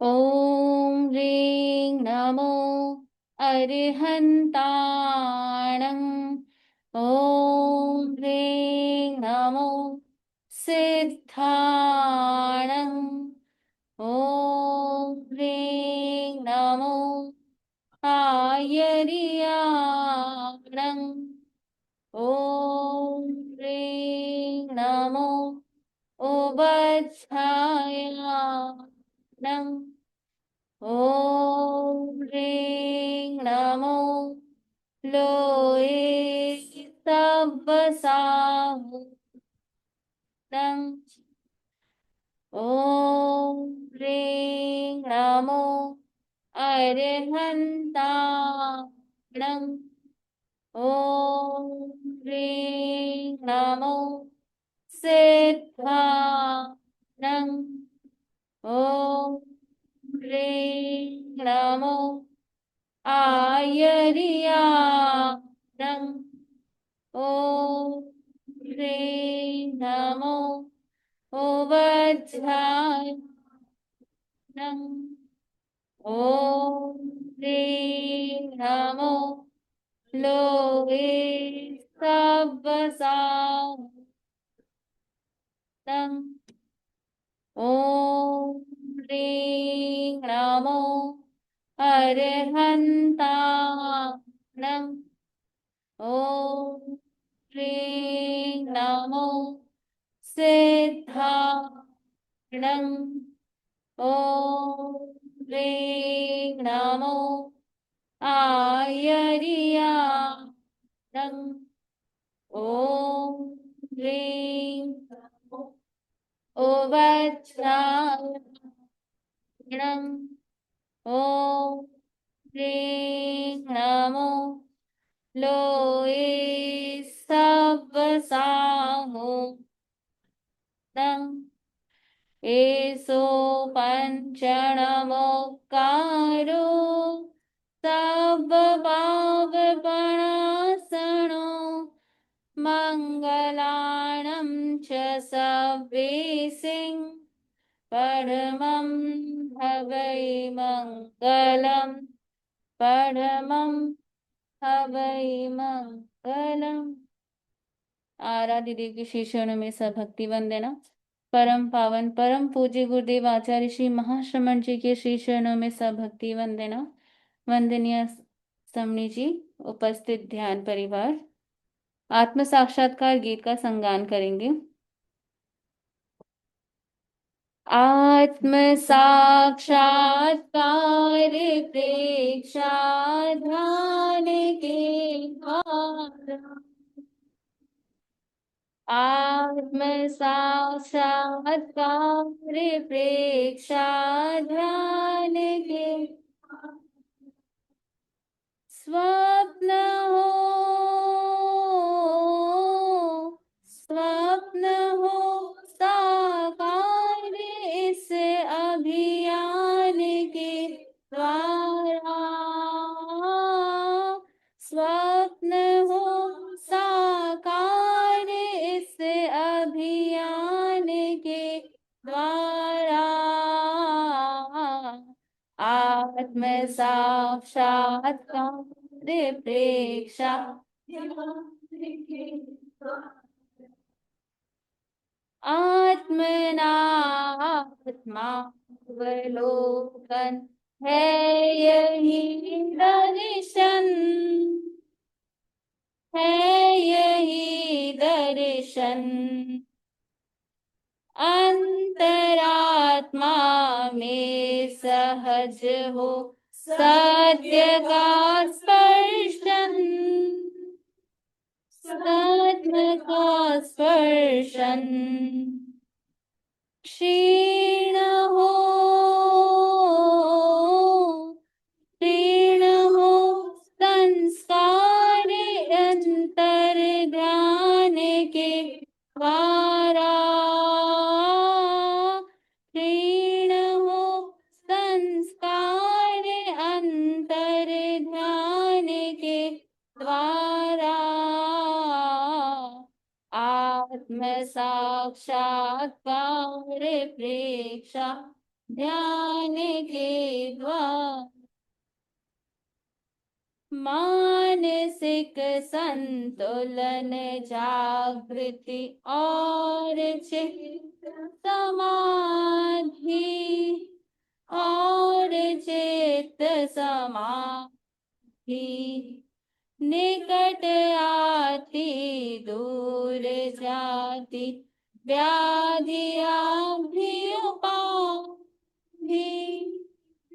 ॐ ह्रीं नमो अरिहन्ताणं। ॐ ह्रीं नमो सिद्धाणं। ॐ ह्रीं नमो आयर्याणं। ॐ ह्रीं नमो उपाध्यायाणं। ॐ ह्रीं नमो लोये सब्बसाहुनं। ॐ ह्रीं नमो अरिहन्ताणं। ॐ ह्रीं नमो सिद्धाणं। ॐ ह्रीं नमो आयर्याणं। ॐ ह्रीं नमो उपाध्यायानं। ॐ ह्रीं नमो लोके सब्बसाहुनं। ॐ ह्रीं नमो अरिहन्ताणं। ॐ ह्रीं नमो सिद्धाणं। ॐ ह्रीं नमो आयर्याणं। ॐ ह्रीं नमो उपाध्यायाणं। ॐ ह्रीं नमो लोये सब्बसाहुनं। एषो पञ्चणमोक्कारो सब्बपापप्रणाशनो मङ्गलानं च सव्वेसिं परमं हवै मङ्गलम्। परमं हवै मङ्गलम्। आराध्य देव की श्री चरणों में सब भक्ति वंदना। परम पावन परम पूज्य गुरुदेव आचार्य श्री महाश्रमण जी के श्री चरणों में सब भक्ति वंदना। वंदनीय समणी जी, उपस्थित ध्यान परिवार, आत्म साक्षात्कार गीत का संगान करेंगे। आत्म साक्षात्कार प्रेक्षा ध्यान के द्वारा। आत्म साक्षात्कार प्रेक्षा ध्यान के स्वप्न हो, स्वप्न हो साकार इस अभियान के द्वारा। स्वप्न हो साकार इस अभियान के द्वारा। आत्म साक्षात्कार प्रेक्षा आत्मनात्मावलोकन है यही दर्शन, है यही दर्शन। अंतरात्मा में सहज हो सत्य का स्पर्शन, सत्य का स्पर्शन। क्षीण हो, क्षीण हो संस्कार अंतर ध्यान के द्वारा। क्षीण हो संस्कार अंतर ध्यान के द्वारा। आत्म साक्षात्कार प्रेक्षा ध्यान के द्वारा मानसिक संतुलन जागृति और चित्त समाधि और चित्त समाधि निकट आती दूर जाती व्याधियां भी उपाधि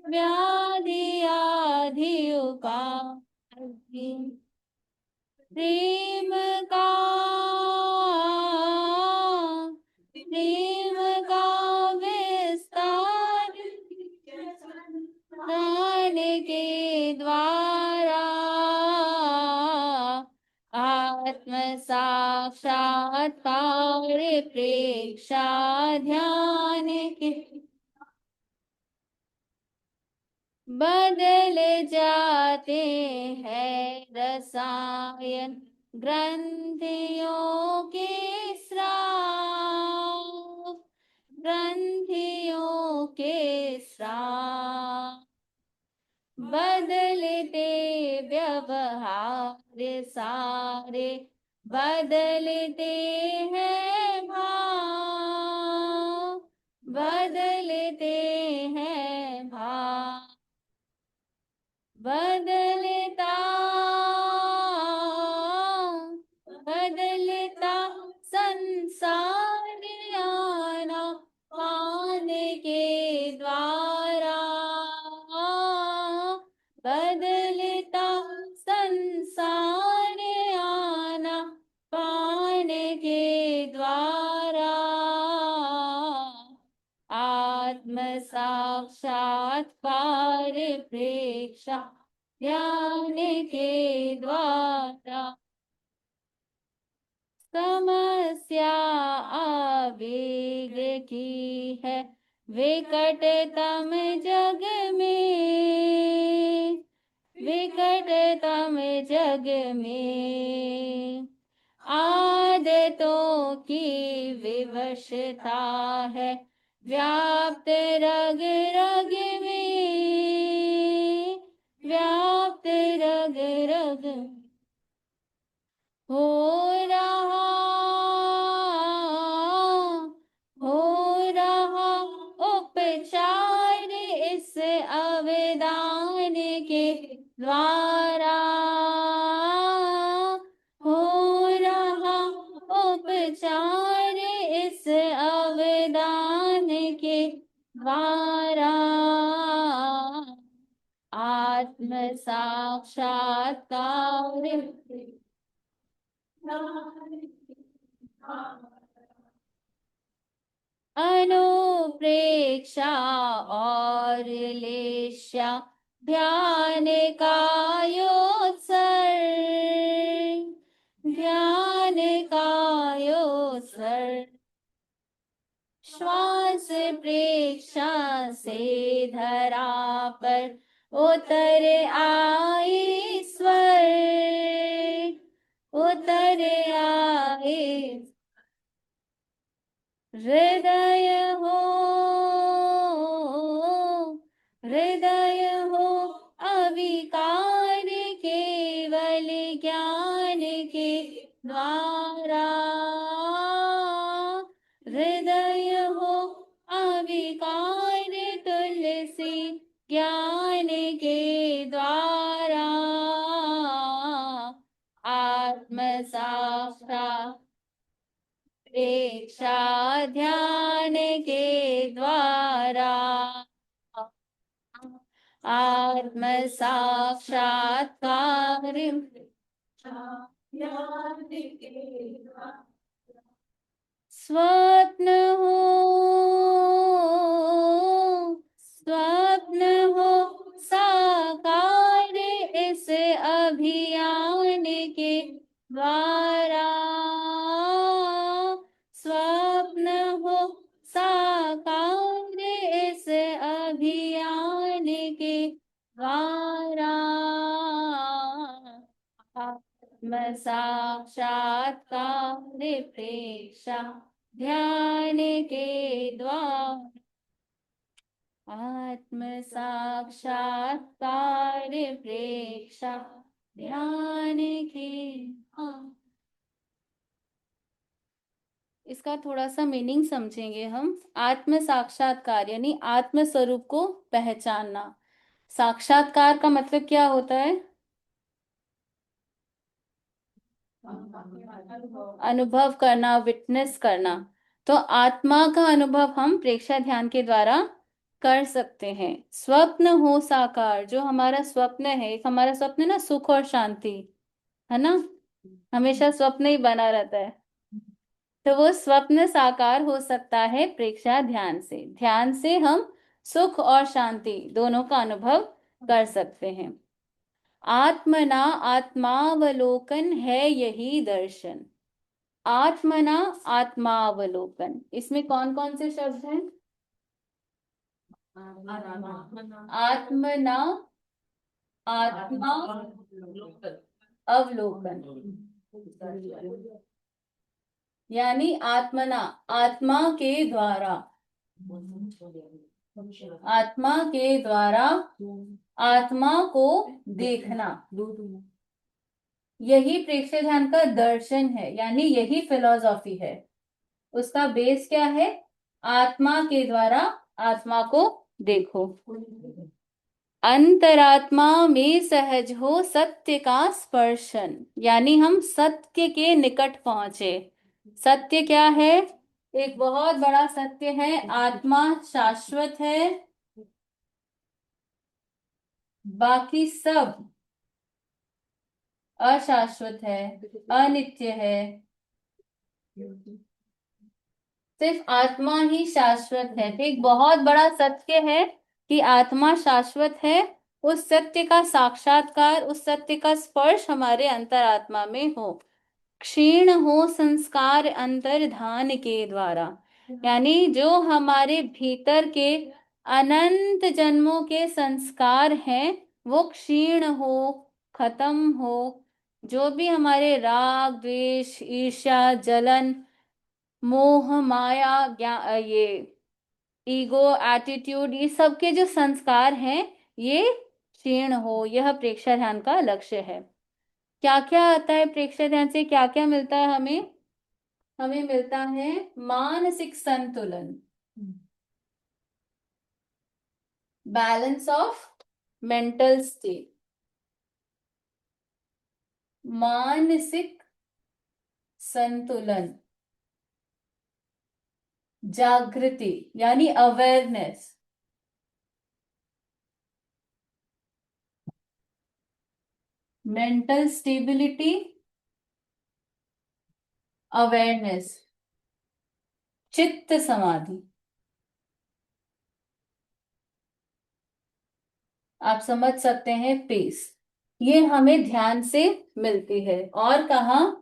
व्याधि आधि उपाधि प्रेम का प्रेम का विस्तार ज्ञान के द्वारा आत्म साक्षात्कार प्रेक्षा ध्यान के बदल जाते हैं रसायन ग्रंथियों के स्राव ग्रंथियों के स्राव बदलते व्यवहार सारे बदलते हैं भाव बदलते हैं भाव बदलता बदलता संसार आना पाने के द्वारा बदलता संसार आना पाने के द्वारा आत्म साक्षात्कार प्रेक्षा ध्यान के द्वारा समस्या आवेग की है विकटतम जग में विकटतम जग में आदतों की विवशता है व्याप्त रग रग में व्याप्त रग रग हो रहा हो रहा उपचार इस अवदान के द्वारा हो रहा उपचार इस अवदान के द्वारा आत्म साक्षात्कार अनुप्रेक्षा और लेशा ध्यान का योत्सर्ग ध्यान का योत्सर्ग श्वास प्रेक्षा से धरा पर उतर आए स्वर उतर आए हृदय हो हृदय हो अविकार केवल ज्ञान के द्वारा हृदय हो अविकार तुलसी ज्ञान के द्वारा आत्म साक्षात्कार प्रेक्षा ध्यान के द्वारा आत्म साक्षात्कार स्वप्न हो स्वप्न हो साकार इस अभियान के द्वारा स्वप्न हो साकार इस अभियान के द्वारा आत्म साक्षात्कार प्रेक्षा ध्यान के द्वारा आत्म साक्षात्कार प्रेक्षा ध्यान के। हाँ, इसका थोड़ा सा मीनिंग समझेंगे हम। आत्म साक्षात्कार यानी आत्म स्वरूप को पहचानना। साक्षात्कार का मतलब क्या होता है? अनुभव करना, विटनेस करना। तो आत्मा का अनुभव हम प्रेक्षा ध्यान के द्वारा कर सकते हैं। स्वप्न हो साकार, जो हमारा स्वप्न है, एक हमारा स्वप्न ना सुख और शांति, है ना, हमेशा स्वप्न ही बना रहता है। तो वो स्वप्न साकार हो सकता है प्रेक्षा ध्यान से। ध्यान से हम सुख और शांति दोनों का अनुभव कर सकते हैं। आत्मना आत्मावलोकन है यही दर्शन। आत्मना आत्मावलोकन, इसमें कौन कौन से शब्द हैं? आत्मना आत्मा अवलोकन, यानी आत्मना आत्मा के द्वारा, आत्मा के द्वारा आत्मा को देखना, यही प्रेक्षक ध्यान का दर्शन है, यानी यही फिलॉसफी है। उसका बेस क्या है? आत्मा के द्वारा आत्मा को देखो। अंतरात्मा में सहज हो सत्य का स्पर्शन, यानी हम सत्य के निकट पहुंचे। सत्य क्या है? एक बहुत बड़ा सत्य है, आत्मा शाश्वत है, बाकी सब अशाश्वत है, अनित्य है। सिर्फ आत्मा ही शाश्वत है। तो एक बहुत बड़ा सत्य है कि आत्मा शाश्वत है। उस सत्य का साक्षात्कार, उस सत्य का स्पर्श हमारे अंतरात्मा में हो। क्षीण हो संस्कार अंतर्धान के द्वारा, यानी जो हमारे भीतर के अनंत जन्मों के संस्कार हैं वो क्षीण हो, खत्म हो। जो भी हमारे राग द्वेष ईर्ष्या जलन मोह माया ये ईगो एटीट्यूड, ये सब के जो संस्कार हैं ये क्षीण हो, यह प्रेक्षा ध्यान का लक्ष्य है। क्या क्या आता है प्रेक्षा ध्यान से? क्या क्या मिलता है हमें? हमें मिलता है मानसिक संतुलन, बैलेंस ऑफ मेंटल स्टेट, मानसिक संतुलन, जागृति यानी अवेयरनेस, मेंटल स्टेबिलिटी, अवेयरनेस, चित्त समाधि। आप समझ सकते हैं पीस, ये हमें ध्यान से मिलती है। और कहा,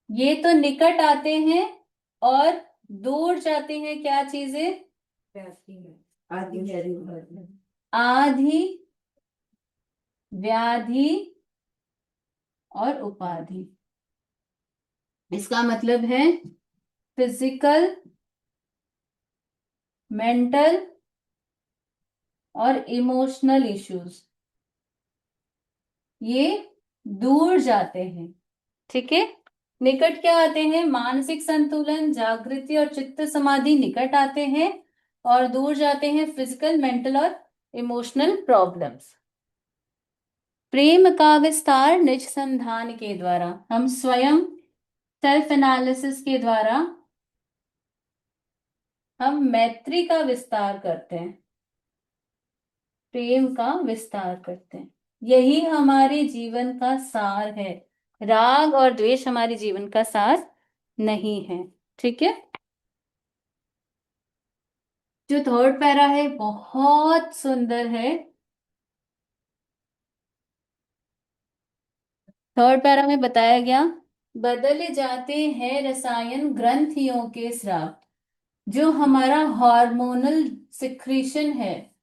ये तो निकट आते हैं और दूर जाते हैं क्या चीजें? आधि व्याधि और उपाधि। इसका मतलब है फिजिकल, मेंटल और इमोशनल इश्यूज, ये दूर जाते हैं। ठीक है, निकट क्या आते हैं? मानसिक संतुलन, जागृति और चित्त समाधि निकट आते हैं, और दूर जाते हैं फिजिकल, मेंटल और इमोशनल प्रॉब्लम्स। प्रेम का विस्तार निज संधान के द्वारा, हम स्वयं सेल्फ एनालिसिस के द्वारा हम मैत्री का विस्तार करते हैं, प्रेम का विस्तार करते हैं। यही हमारे जीवन का सार है। राग और द्वेष हमारे जीवन का सार नहीं है। ठीक है, जो थर्ड पैरा है बहुत सुंदर है। थर्ड पैरा में बताया गया, बदल जाते हैं रसायन ग्रंथियों के स्राव। जो हमारा हार्मोनल सिक्रीशन है,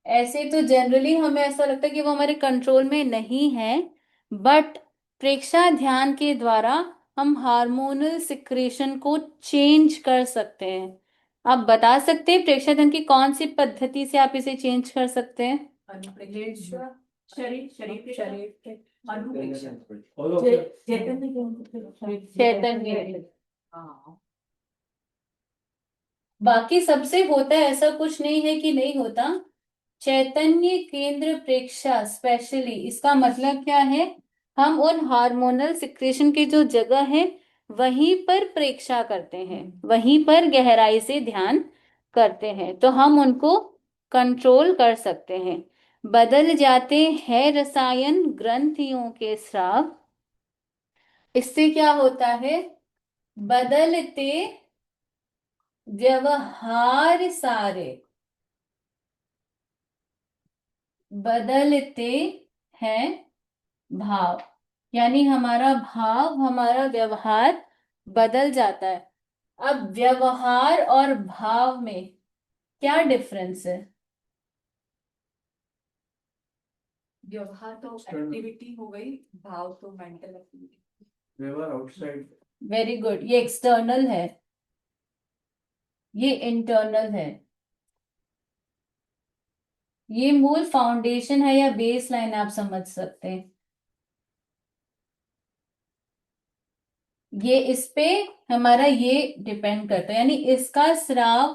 ऐसे तो जनरली हमें ऐसा लगता है कि वो हमारे कंट्रोल में नहीं है, बट प्रेक्षा ध्यान के द्वारा हम हार्मोनल सिक्रेशन को चेंज कर सकते हैं। आप बता सकते हैं प्रेक्षाधन की कौन सी पद्धति से आप इसे चेंज कर सकते हैं? अनुप्रेक्षा, शरीर शरीर शरीर के अनुप्रेक्षा, चैतन्य। हाँ। बाकी सबसे होता है, ऐसा कुछ नहीं है कि नहीं होता। चैतन्य केंद्र प्रेक्षा स्पेशली इसका मतलब क्या है? हम उन हार्मोनल सिक्रेशन की जो जगह है वहीं पर प्रेक्षा करते हैं, वहीं पर गहराई से ध्यान करते हैं, तो हम उनको कंट्रोल कर सकते हैं। बदल जाते हैं रसायन ग्रंथियों के स्राव। इससे क्या होता है? बदलते व्यवहार सारे, बदलते हैं भाव, यानी हमारा भाव, हमारा व्यवहार बदल जाता है। अब व्यवहार और भाव में क्या डिफरेंस है? व्यवहार तो एक्टिविटी हो गई, भाव तो मेंटल एक्टिविटी। व्यवहार आउटसाइड। वेरी गुड, ये एक्सटर्नल है, ये इंटरनल है। ये मूल फाउंडेशन है या बेस लाइन आप समझ सकते हैं। ये इस पे हमारा ये डिपेंड करता है, यानी इसका स्राव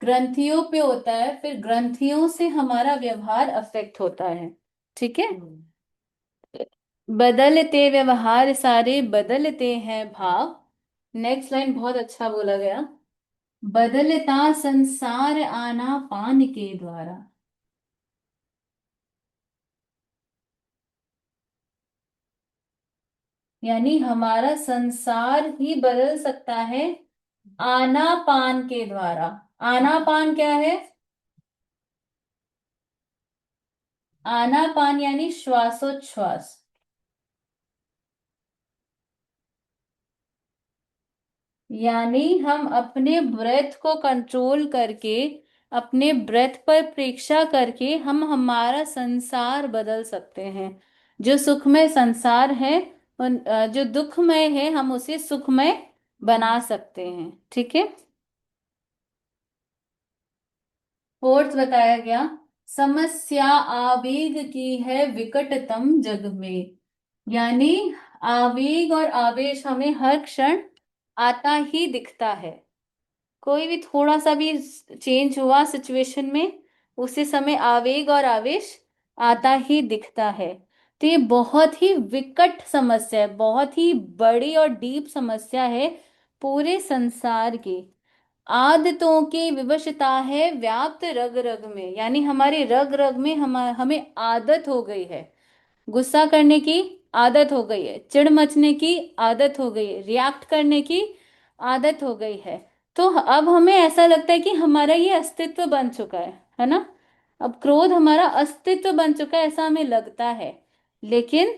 ग्रंथियों पे होता है, फिर ग्रंथियों से हमारा व्यवहार अफेक्ट होता है। ठीक है। बदलते व्यवहार सारे, बदलते हैं भाव। नेक्स्ट लाइन बहुत अच्छा बोला गया। बदलता संसार आना पान के द्वारा। यानी हमारा संसार ही बदल सकता है आनापान के द्वारा। आनापान क्या है? आनापान यानी श्वासोच्छ्वास। यानी हम अपने ब्रेथ को कंट्रोल करके, अपने ब्रेथ पर प्रेक्षा करके हम हमारा संसार बदल सकते हैं। जो सुखमय संसार है, जो दुखमय है हम उसे सुखमय बना सकते हैं। ठीक है। फोर्थ बताया गया, समस्या आवेग की है विकटतम जग में। यानी आवेग और आवेश हमें हर क्षण आता ही दिखता है। कोई भी थोड़ा सा भी चेंज हुआ सिचुएशन में, उसी समय आवेग और आवेश आता ही दिखता है। तो ये बहुत ही विकट समस्या है, बहुत ही बड़ी और डीप समस्या है पूरे संसार की। आदतों की विवशता है व्याप्त रग रग में, यानी हमारे रग रग में हमें आदत हो गई है। गुस्सा करने की आदत हो गई है, चिढ़ मचने की आदत हो गई है, रिएक्ट करने की आदत हो गई है। तो अब हमें ऐसा लगता है कि हमारा ये अस्तित्व बन चुका है ना? अब क्रोध हमारा अस्तित्व बन चुका है ऐसा हमें लगता है। लेकिन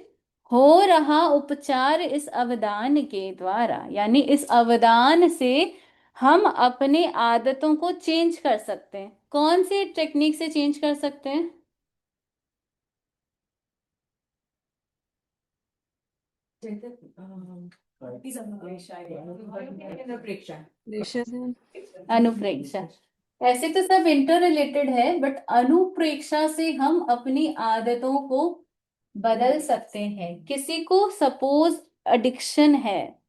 हो रहा उपचार इस अवदान के द्वारा, यानी इस अवदान से हम अपने आदतों को चेंज कर सकते हैं। कौन सी टेक्निक से चेंज कर सकते हैं? अनुप्रेक्षा। ऐसे तो सब इंटर रिलेटेड है, बट अनुप्रेक्षा से हम अपनी आदतों को बदल सकते हैं। किसी को सपोज एडिक्शन है,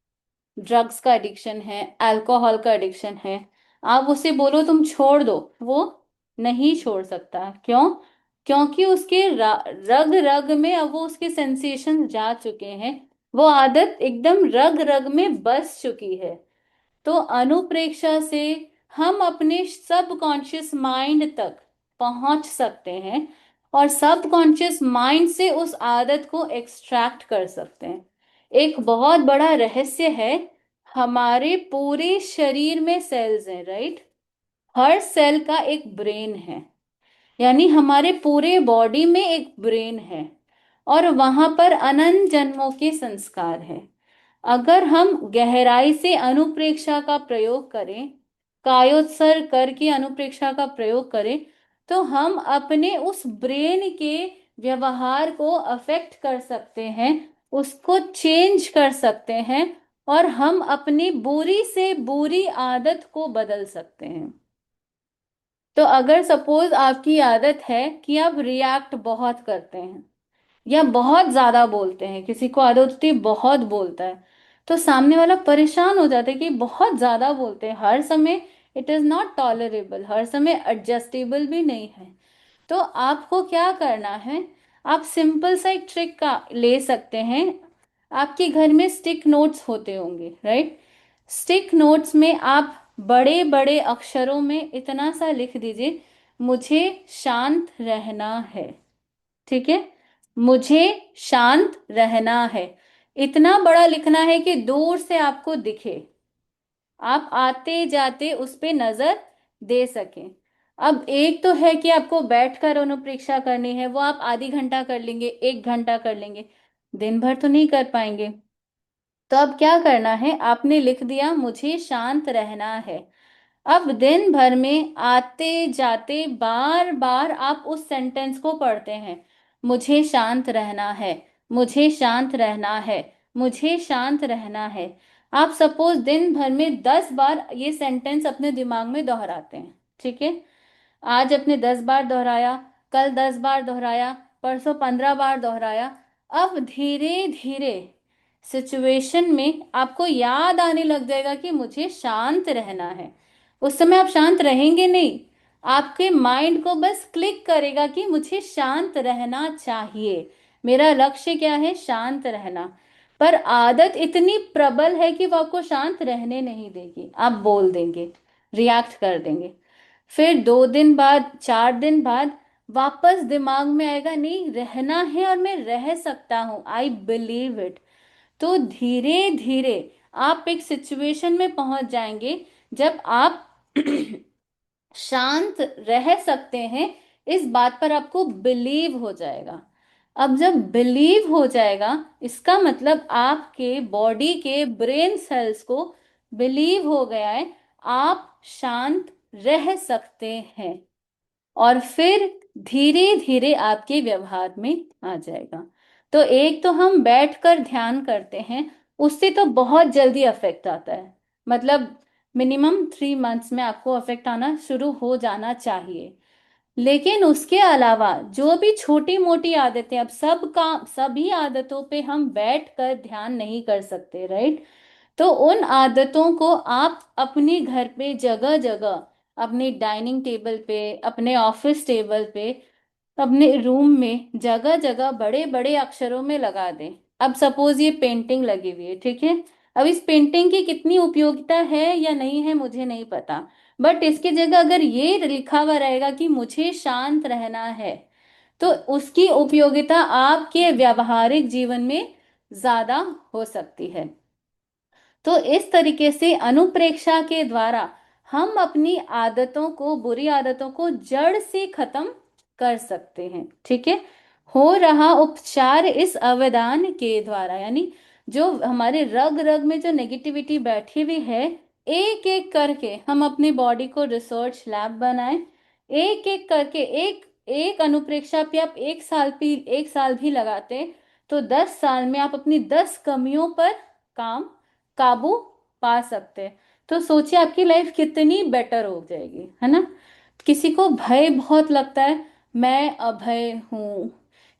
ड्रग्स का एडिक्शन है, अल्कोहल का एडिक्शन है, आप उसे बोलो तुम छोड़ दो, वो नहीं छोड़ सकता। क्यों? क्योंकि उसके रग रग में अब वो उसके सेंसेशन जा चुके हैं, वो आदत एकदम रग रग में बस चुकी है। तो अनुप्रेक्षा से हम अपने सबकॉन्शियस माइंड तक पहुंच सकते हैं और सबकॉन्शियस माइंड से उस आदत को एक्सट्रैक्ट कर सकते हैं। एक बहुत बड़ा रहस्य है, हमारे पूरे शरीर में सेल्स हैं, राइट? हर सेल का एक ब्रेन है, यानी हमारे पूरे बॉडी में एक ब्रेन है और वहां पर अनंत जन्मों के संस्कार हैं। अगर हम गहराई से अनुप्रेक्षा का प्रयोग करें, कायोत्सर्ग करके अनुप्रेक्षा का प्रयोग करें, तो हम अपने उस ब्रेन के व्यवहार को अफेक्ट कर सकते हैं, उसको चेंज कर सकते हैं और हम अपनी बुरी से बुरी आदत को बदल सकते हैं। तो अगर सपोज आपकी आदत है कि आप रिएक्ट बहुत करते हैं या बहुत ज्यादा बोलते हैं, किसी को आदत होती है बहुत बोलता है, तो सामने वाला परेशान हो जाता है कि बहुत ज्यादा बोलते हैं हर समय। इट इज नॉट टॉलरेबल, हर समय एडजस्टेबल भी नहीं है। तो आपको क्या करना है, आप सिंपल सा एक ट्रिक का ले सकते हैं। आपके घर में स्टिक नोट्स होते होंगे, राइट? स्टिक नोट्स में आप बड़े बड़े अक्षरों में इतना सा लिख दीजिए, मुझे शांत रहना है। ठीक है, मुझे शांत रहना है। इतना बड़ा लिखना है कि दूर से आपको दिखे, आप आते जाते उस पे नजर दे सकें। अब एक तो है कि आपको बैठकर अनुप्रेक्षा करनी है, वो आप आधी घंटा कर लेंगे, 1 घंटा कर लेंगे, दिन भर तो नहीं कर पाएंगे। तो अब क्या करना है, आपने लिख दिया मुझे शांत रहना है। अब दिन भर में आते जाते बार बार आप उस सेंटेंस को पढ़ते हैं, मुझे शांत रहना है, मुझे शांत रहना है, मुझे शांत रहना है। आप सपोज दिन भर में 10 बार ये सेंटेंस अपने दिमाग में दोहराते हैं, ठीक है? आज अपने 10 बार दोहराया, कल 10 बार दोहराया, परसों 15 बार दोहराया। अब धीरे धीरे सिचुएशन में आपको याद आने लग जाएगा कि मुझे शांत रहना है। उस समय आप शांत रहेंगे नहीं, आपके माइंड को बस क्लिक करेगा कि मुझे शांत रहना चाहिए, मेरा लक्ष्य क्या है, शांत रहना। पर आदत इतनी प्रबल है कि वो आपको शांत रहने नहीं देगी, आप बोल देंगे, रिएक्ट कर देंगे। फिर 2 दिन बाद, 4 दिन बाद वापस दिमाग में आएगा, नहीं रहना है और मैं रह सकता हूं, आई बिलीव इट। तो धीरे धीरे आप एक सिचुएशन में पहुंच जाएंगे जब आप शांत रह सकते हैं, इस बात पर आपको बिलीव हो जाएगा। अब जब बिलीव हो जाएगा, इसका मतलब आपके बॉडी के ब्रेन सेल्स को बिलीव हो गया है आप शांत रह सकते हैं। और फिर धीरे धीरे आपके व्यवहार में आ जाएगा। तो एक तो हम बैठकर ध्यान करते हैं, उससे तो बहुत जल्दी अफेक्ट आता है, मतलब मिनिमम 3 मंथ्स में आपको अफेक्ट आना शुरू हो जाना चाहिए। लेकिन उसके अलावा जो भी छोटी मोटी आदतें, अब सभी आदतों पे हम बैठ कर ध्यान नहीं कर सकते, राइट? तो उन आदतों को आप अपने घर पे जगह जगह, अपने डाइनिंग टेबल पे, अपने ऑफिस टेबल पे, अपने रूम में जगह जगह बड़े बड़े अक्षरों में लगा दें। अब सपोज ये पेंटिंग लगी हुई है, ठीक है? अब इस पेंटिंग की कितनी उपयोगिता है या नहीं है मुझे नहीं पता, बट इसकी जगह अगर ये लिखा हुआ रहेगा कि मुझे शांत रहना है, तो उसकी उपयोगिता आपके व्यावहारिक जीवन में ज्यादा हो सकती है। तो इस तरीके से अनुप्रेक्षा के द्वारा हम अपनी आदतों को, बुरी आदतों को जड़ से खत्म कर सकते हैं, ठीक है? हो रहा उपचार इस अवदान के द्वारा, यानी जो हमारे रग रग में जो नेगेटिविटी बैठी हुई है, एक एक करके हम अपनी बॉडी को रिसर्च लैब बनाएं। एक एक करके, एक एक अनुप्रेक्षा पे आप 1 साल भी लगाते, तो 10 साल में आप अपनी 10 कमियों पर काम, काबू पा सकते हैं। तो सोचिए आपकी लाइफ कितनी बेटर हो जाएगी, है ना? किसी को भय बहुत लगता है, मैं अभय हूं।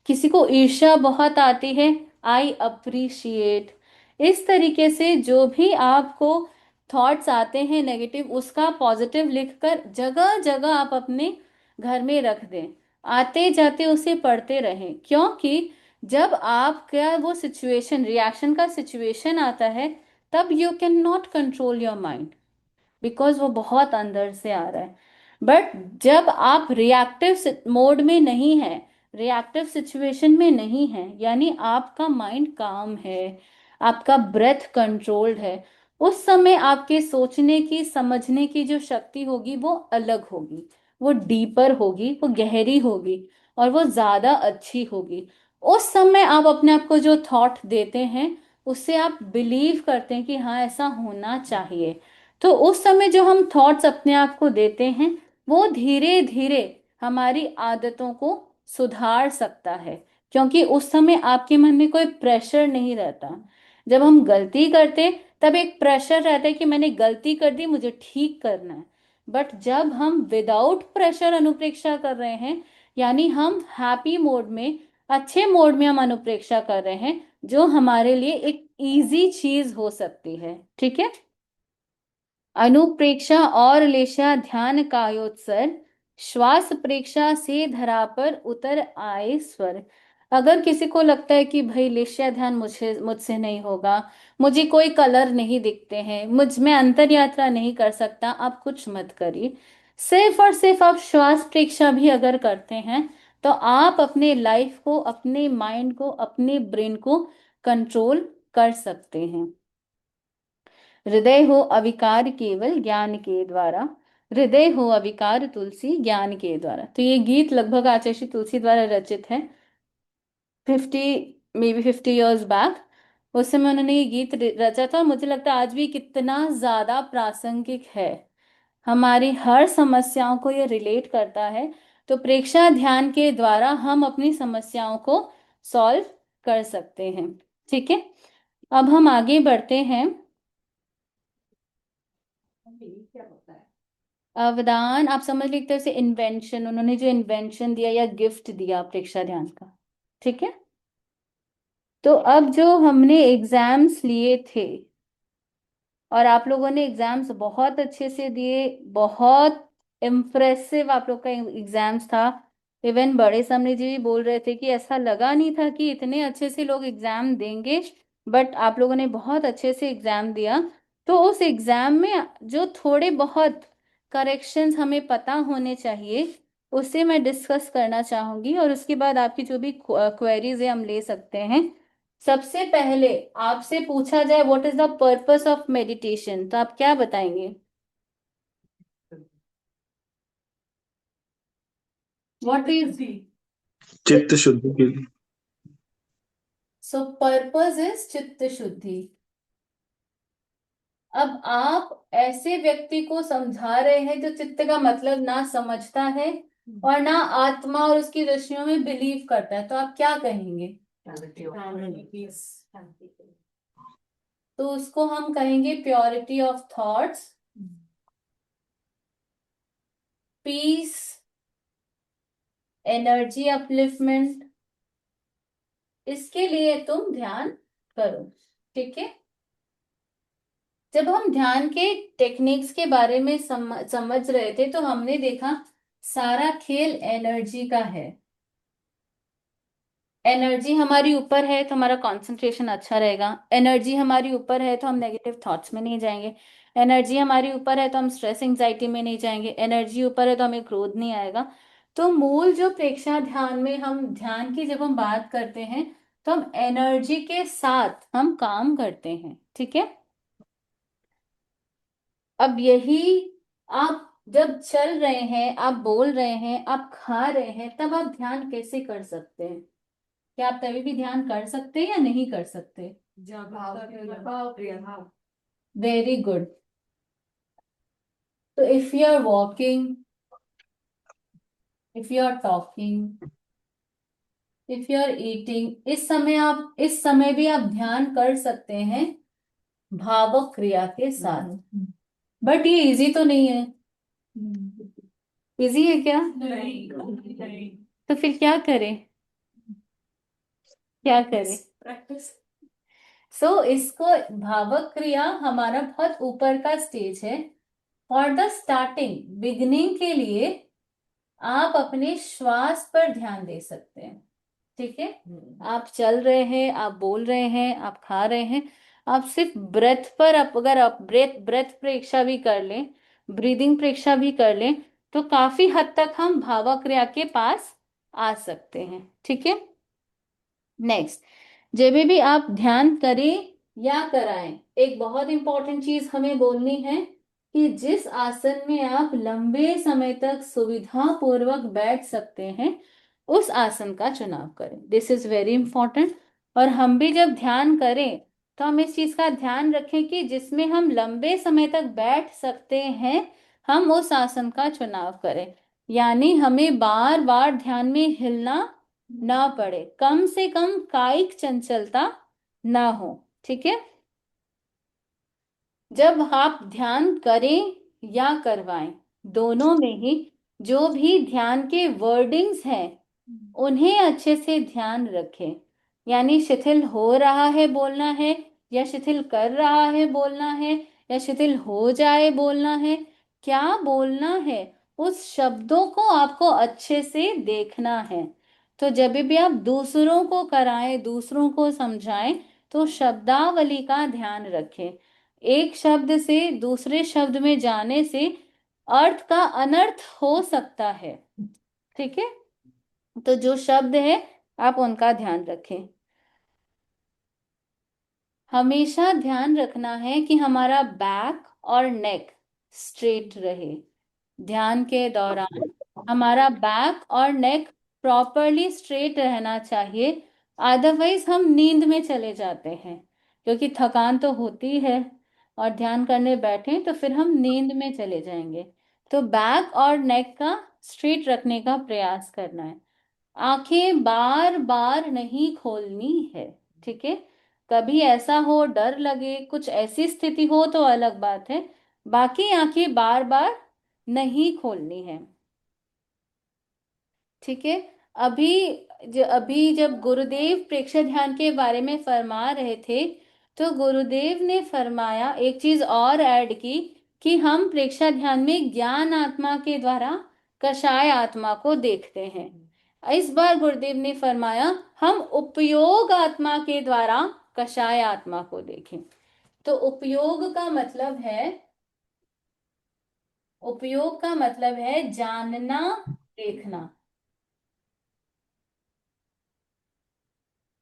किसी को ईर्ष्या बहुत आती है, आई अप्रिशिएट। इस तरीके से जो भी आपको थॉट्स आते हैं नेगेटिव, उसका पॉजिटिव लिखकर जगह जगह आप अपने घर में रख दें। आते जाते उसे पढ़ते रहें, क्योंकि जब आपका वो सिचुएशन, रिएक्शन का सिचुएशन आता है, तब you can not control your mind, because वो बहुत अंदर से आ रहा है। बट जब आप रिएक्टिव मोड में नहीं है, रिएक्टिव सिचुएशन में नहीं है, यानी आपका माइंड काम है, आपका ब्रेथ कंट्रोल्ड है, उस समय आपके सोचने की, समझने की जो शक्ति होगी वो अलग होगी, वो डीपर होगी, वो गहरी होगी, और वो ज्यादा अच्छी होगी। उस समय आप अपने आप को जो थॉट देते हैं, उससे आप बिलीव करते हैं कि हाँ ऐसा होना चाहिए। तो उस समय जो हम थॉट्स अपने आप को देते हैं, वो धीरे धीरे हमारी आदतों को सुधार सकता है, क्योंकि उस समय आपके मन में कोई प्रेशर नहीं रहता। जब हम गलती करते, तब एक प्रेशर रहता है कि मैंने गलती कर दी, मुझे ठीक करना है। बट जब हम विदाउट प्रेशर अनुप्रेक्षा कर रहे हैं, यानी हम हैप्पी मोड में, अच्छे मोड में हम अनुप्रेक्षा कर रहे हैं, जो हमारे लिए एक इजी चीज हो सकती है। ठीक है। अनुप्रेक्षा और लेशा ध्यान कायोत्सर्ग, श्वास प्रेक्षा से धरा पर उतर आए स्वर। अगर किसी को लगता है कि भाई लेशा ध्यान मुझसे नहीं होगा, मुझे कोई कलर नहीं दिखते हैं, मुझ में अंतर यात्रा नहीं कर सकता, आप कुछ मत करिए। सिर्फ और सिर्फ आप श्वास प्रेक्षा भी अगर करते हैं, तो आप अपने लाइफ को, अपने माइंड को, अपने ब्रेन को कंट्रोल कर सकते हैं। हृदय हो अविकार केवल ज्ञान के द्वारा, हृदय हो अविकार तुलसी ज्ञान के द्वारा। तो ये गीत लगभग आचार्य श्री तुलसी द्वारा रचित है, 50 मे बी 50 years बैक। उस समय उन्होंने ये गीत रचा था, और मुझे लगता है आज भी कितना ज्यादा प्रासंगिक है, हमारी हर समस्याओं को ये रिलेट करता है। तो प्रेक्षा ध्यान के द्वारा हम अपनी समस्याओं को सॉल्व कर सकते हैं। ठीक है। अब हम आगे बढ़ते हैं। क्या होता है? अवदान आप समझ लीजिए, एक तरह से इन्वेंशन, उन्होंने जो इन्वेंशन दिया या गिफ्ट दिया प्रेक्षा ध्यान का। ठीक है। तो अब जो हमने एग्जाम्स लिए थे, और आप लोगों ने एग्जाम्स बहुत अच्छे से दिए, बहुत इम्प्रेसिव आप लोग का एग्जाम्स था। इवन बड़े सामने जी भी बोल रहे थे कि ऐसा लगा नहीं था कि इतने अच्छे से लोग एग्जाम देंगे, बट आप लोगों ने बहुत अच्छे से एग्जाम दिया। तो उस एग्जाम में जो थोड़े बहुत करेक्शंस हमें पता होने चाहिए, उससे मैं डिस्कस करना चाहूंगी, और उसके बाद आपकी जो भी क्वेरीज है हम ले सकते हैं। सबसे पहले आपसे पूछा जाए what is the purpose of meditation, तो आप क्या बताएंगे? व्हाट इज, चित्त शुद्धि के लिए। सो पर्पस इज चित्त शुद्धि। अब आप ऐसे व्यक्ति को समझा रहे हैं जो चित्त का मतलब ना समझता है और ना आत्मा और उसकी रश्मियों में बिलीव करता है, तो आप क्या कहेंगे? तो उसको हम कहेंगे purity of thoughts, peace, energy upliftment. इसके लिए तुम ध्यान करो। ठीक है। जब हम ध्यान के टेक्निक्स के बारे में समझ रहे थे, तो हमने देखा सारा खेल एनर्जी का है। एनर्जी हमारी ऊपर है तो हमारा कंसंट्रेशन अच्छा रहेगा, एनर्जी हमारी ऊपर है तो हम नेगेटिव थॉट्स में नहीं जाएंगे, एनर्जी हमारी ऊपर है तो हम स्ट्रेस एंजाइटी में नहीं जाएंगे, एनर्जी ऊपर है तो हमें क्रोध नहीं आएगा। तो मूल जो प्रेक्षा ध्यान में हम ध्यान की जब हम बात करते हैं, तो हम एनर्जी के साथ हम काम करते हैं। ठीक है। अब यही, आप जब चल रहे हैं, आप बोल रहे हैं, आप खा रहे हैं, तब आप ध्यान कैसे कर सकते हैं? क्या आप तभी भी ध्यान कर सकते हैं या नहीं कर सकते? Very good. तो if you are walking, if you are talking, if you are eating, इस समय भी आप ध्यान कर सकते हैं भावक क्रिया के साथ। बट ये इजी तो नहीं है। इजी है क्या? नहीं। तो फिर क्या करें? क्या करें? प्रैक्टिस। इसको, भावक क्रिया हमारा बहुत ऊपर का स्टेज है। फॉर द स्टार्टिंग, बिगिनिंग के लिए आप अपने श्वास पर ध्यान दे सकते हैं। ठीक है। आप चल रहे हैं, आप बोल रहे हैं, आप खा रहे हैं, आप सिर्फ ब्रेथ पर, आप अगर आप ब्रेथ ब्रेथ परीक्षा भी कर लें, ब्रीदिंग परीक्षा भी कर लें, तो काफी हद तक हम भावक क्रिया के पास आ सकते हैं। ठीक है। नेक्स्ट, जब भी आप ध्यान करें या कराएं, एक बहुत इंपॉर्टेंट चीज हमें बोलनी है कि जिस आसन में आप लंबे समय तक सुविधा पूर्वक बैठ सकते हैं, उस आसन का चुनाव करें। This is very important. और हम भी जब ध्यान करें, तो हम इस चीज का ध्यान रखें कि जिसमें हम लंबे समय तक बैठ सकते हैं, हम उस आसन का चुनाव करें। यानी हमें बार बार ध्यान में हिलना ना पड़े, कम से कम कायिक चंचलता ना हो। ठीक है। जब आप ध्यान करें या करवाएं, दोनों में ही जो भी ध्यान के वर्डिंग्स हैं उन्हें अच्छे से ध्यान रखें। यानी शिथिल हो रहा है बोलना है, या शिथिल कर रहा है बोलना है, या शिथिल हो जाए बोलना है, क्या बोलना है, उस शब्दों को आपको अच्छे से देखना है। तो जब भी आप दूसरों को कराएं, दूसरों को समझाएं, तो शब्दावली का ध्यान रखें। एक शब्द से दूसरे शब्द में जाने से अर्थ का अनर्थ हो सकता है। ठीक है, तो जो शब्द है आप उनका ध्यान रखें। हमेशा ध्यान रखना है कि हमारा बैक और नेक स्ट्रेट रहे। ध्यान के दौरान हमारा बैक और नेक प्रॉपरली स्ट्रेट रहना चाहिए, अदरवाइज हम नींद में चले जाते हैं, क्योंकि थकान तो होती है और ध्यान करने बैठे तो फिर हम नींद में चले जाएंगे। तो बैक और नेक का स्ट्रेट रखने का प्रयास करना है। आंखें बार बार नहीं खोलनी है। ठीक है, कभी ऐसा हो, डर लगे, कुछ ऐसी स्थिति हो तो अलग बात है, बाकी आंखें बार बार नहीं खोलनी है। ठीक है, अभी अभी जब गुरुदेव प्रेक्षक ध्यान के बारे में फरमा रहे थे, तो गुरुदेव ने फरमाया, एक चीज और ऐड की, कि हम प्रेक्षक ध्यान में ज्ञान आत्मा के द्वारा कषाय आत्मा को देखते हैं। इस बार गुरुदेव ने फरमाया हम उपयोग आत्मा के द्वारा कषाय आत्मा को देखें। तो उपयोग का मतलब है जानना, देखना।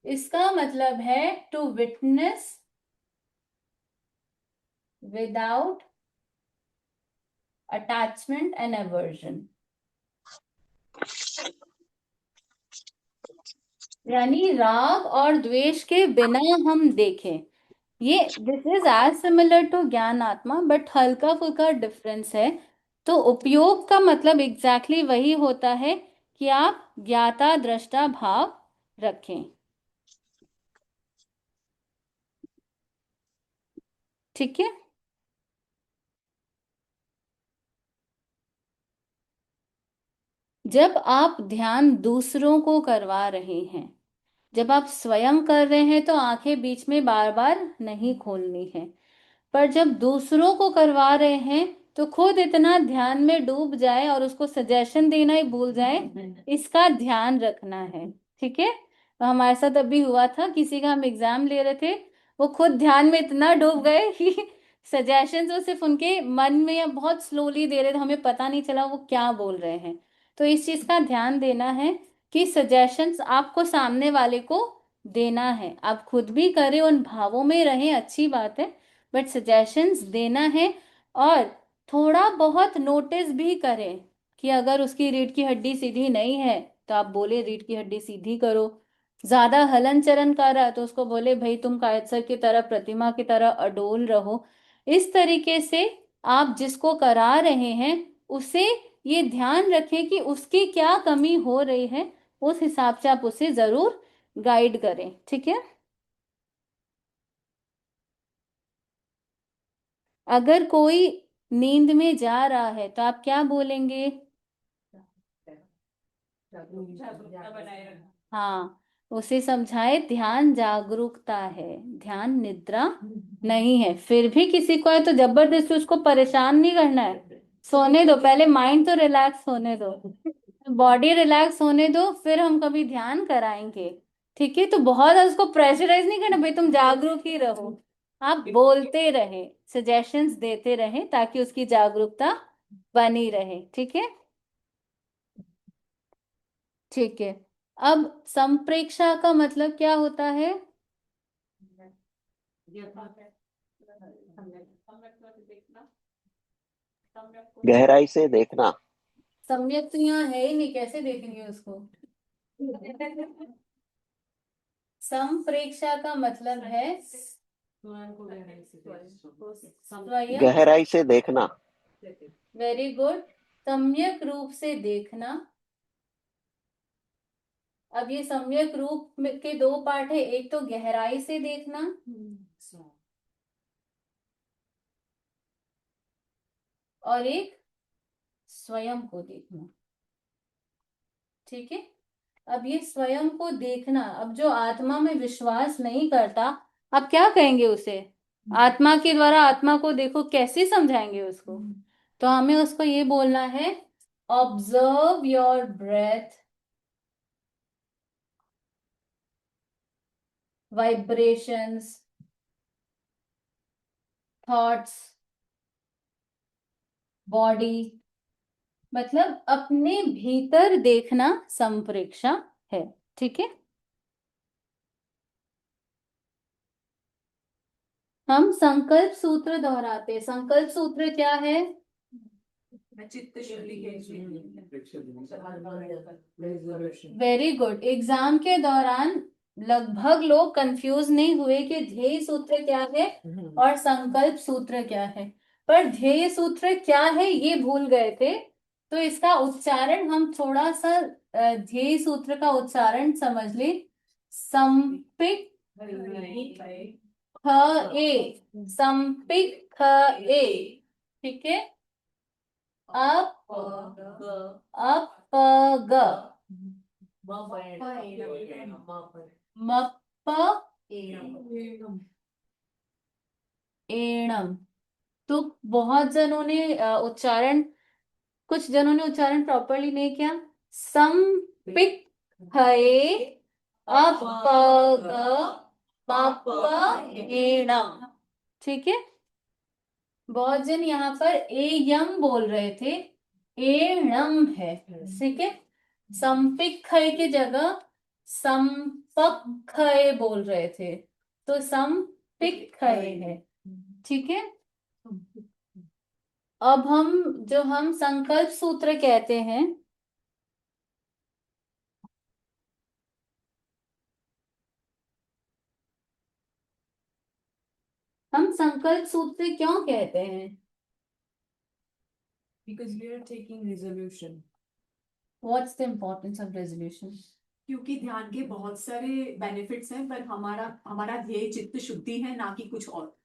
इसका मतलब है to witness without attachment and aversion. यानी राग और द्वेष के बिना हम देखें। ये this is as similar to ज्ञान आत्मा, बट हल्का फुल्का डिफरेंस है। तो उपयोग का मतलब एग्जैक्टली वही होता है कि आप ज्ञाता दृष्टा भाव रखें। ठीक है, जब आप ध्यान दूसरों को करवा रहे हैं, जब आप स्वयं कर रहे हैं, तो आंखें बीच में बार बार नहीं खोलनी है। पर जब दूसरों को करवा रहे हैं, तो खुद इतना ध्यान में डूब जाए और उसको सजेशन देना ही भूल जाए, इसका ध्यान रखना है। ठीक है, तो हमारे साथ अभी हुआ था, किसी का हम एग्जाम ले रहे थे, वो खुद ध्यान में इतना डूब गए कि सजेशंस वो सिर्फ उनके मन में या बहुत स्लोली दे रहे थे, हमें पता नहीं चला वो क्या बोल रहे हैं। तो इस चीज का ध्यान देना है कि सजेशंस आपको सामने वाले को देना है, आप खुद भी करें, उन भावों में रहें, अच्छी बात है, बट सजेशंस देना है। और थोड़ा बहुत नोटिस भी करें कि अगर उसकी रीढ़ की हड्डी सीधी नहीं है तो आप बोले रीढ़ की हड्डी सीधी करो। ज्यादा हलन चलन कर रहा है तो उसको बोले भाई तुम कायत्सर की तरह, प्रतिमा की तरह अडोल रहो। इस तरीके से आप जिसको करा रहे हैं उसे ये ध्यान रखें कि उसकी क्या कमी हो रही है, उस हिसाब से आप उसे जरूर गाइड करें। ठीक है, अगर कोई नींद में जा रहा है तो आप क्या बोलेंगे? जागरूकता बनाए रखना। हाँ, उसे समझाए ध्यान जागरूकता है, ध्यान निद्रा नहीं है। फिर भी किसी को है तो जबरदस्ती उसको परेशान नहीं करना है, सोने दो, पहले माइंड तो रिलैक्स होने दो, बॉडी रिलैक्स होने दो, फिर हम कभी ध्यान कराएंगे। ठीक है, तो बहुत उसको प्रेशराइज नहीं करना, भाई तुम जागरूक ही रहो। आप बोलते रहे, सजेशंस देते रहे, ताकि उसकी जागरूकता बनी रहे। ठीक है, ठीक है। अब संप्रेक्षा का मतलब क्या होता है? गहराई से देखना। सम्यक तो यहाँ है ही नहीं, कैसे देखेंगे उसको? संप्रेक्षा का मतलब है स्वयं। गहराई से देखना। वेरी गुड, सम्यक रूप से देखना। अब ये सम्यक के दो पार्ट है, एक तो गहराई से देखना, और एक स्वयं को देखना। ठीक है। अब ये स्वयं को देखना, अब जो आत्मा में विश्वास नहीं करता, आप क्या कहेंगे उसे? आत्मा के द्वारा आत्मा को देखो, कैसे समझाएंगे उसको? तो हमें उसको ये बोलना है, observe your breath, vibrations, thoughts, body. मतलब अपने भीतर देखना संप्रेक्षा है। ठीक है। हम संकल्प सूत्र दोहराते हैं। संकल्प सूत्र क्या है? मैं चित्त शुद्धि के वेरी गुड। एग्जाम के दौरान लगभग लोग कंफ्यूज नहीं हुए कि ध्येय सूत्र क्या है और संकल्प सूत्र क्या है, पर ध्येय सूत्र क्या है ये भूल गए थे। तो इसका उच्चारण हम थोड़ा सा ध्येय सूत्र का उच्चारण समझ ले। संपिक ख ए, संपिक ख ए। ठीक है। अप अप ग, मप एणम। तो बहुत जनों ने उच्चारण, कुछ जनों ने उच्चारण प्रॉपरली नहीं किया। सम पिक हये अप ग मप एणम। ठीक है। बहुत जन यहाँ पर ए यम बोल रहे थे, एणम है। ठीक है। संपिक्षय की जगह संपक्षय बोल रहे थे, तो संपिक्षय है। ठीक है। अब हम जो हम संकल्प सूत्र कहते हैं, हम संकल्प सूत्र क्यों कहते हैं? because we are taking resolution. What's the importance of resolution? क्योंकि ध्यान के बहुत सारे बेनिफिट्स हैं, पर हमारा हमारा ध्येय चित्त शुद्धि है, ना कि कुछ और।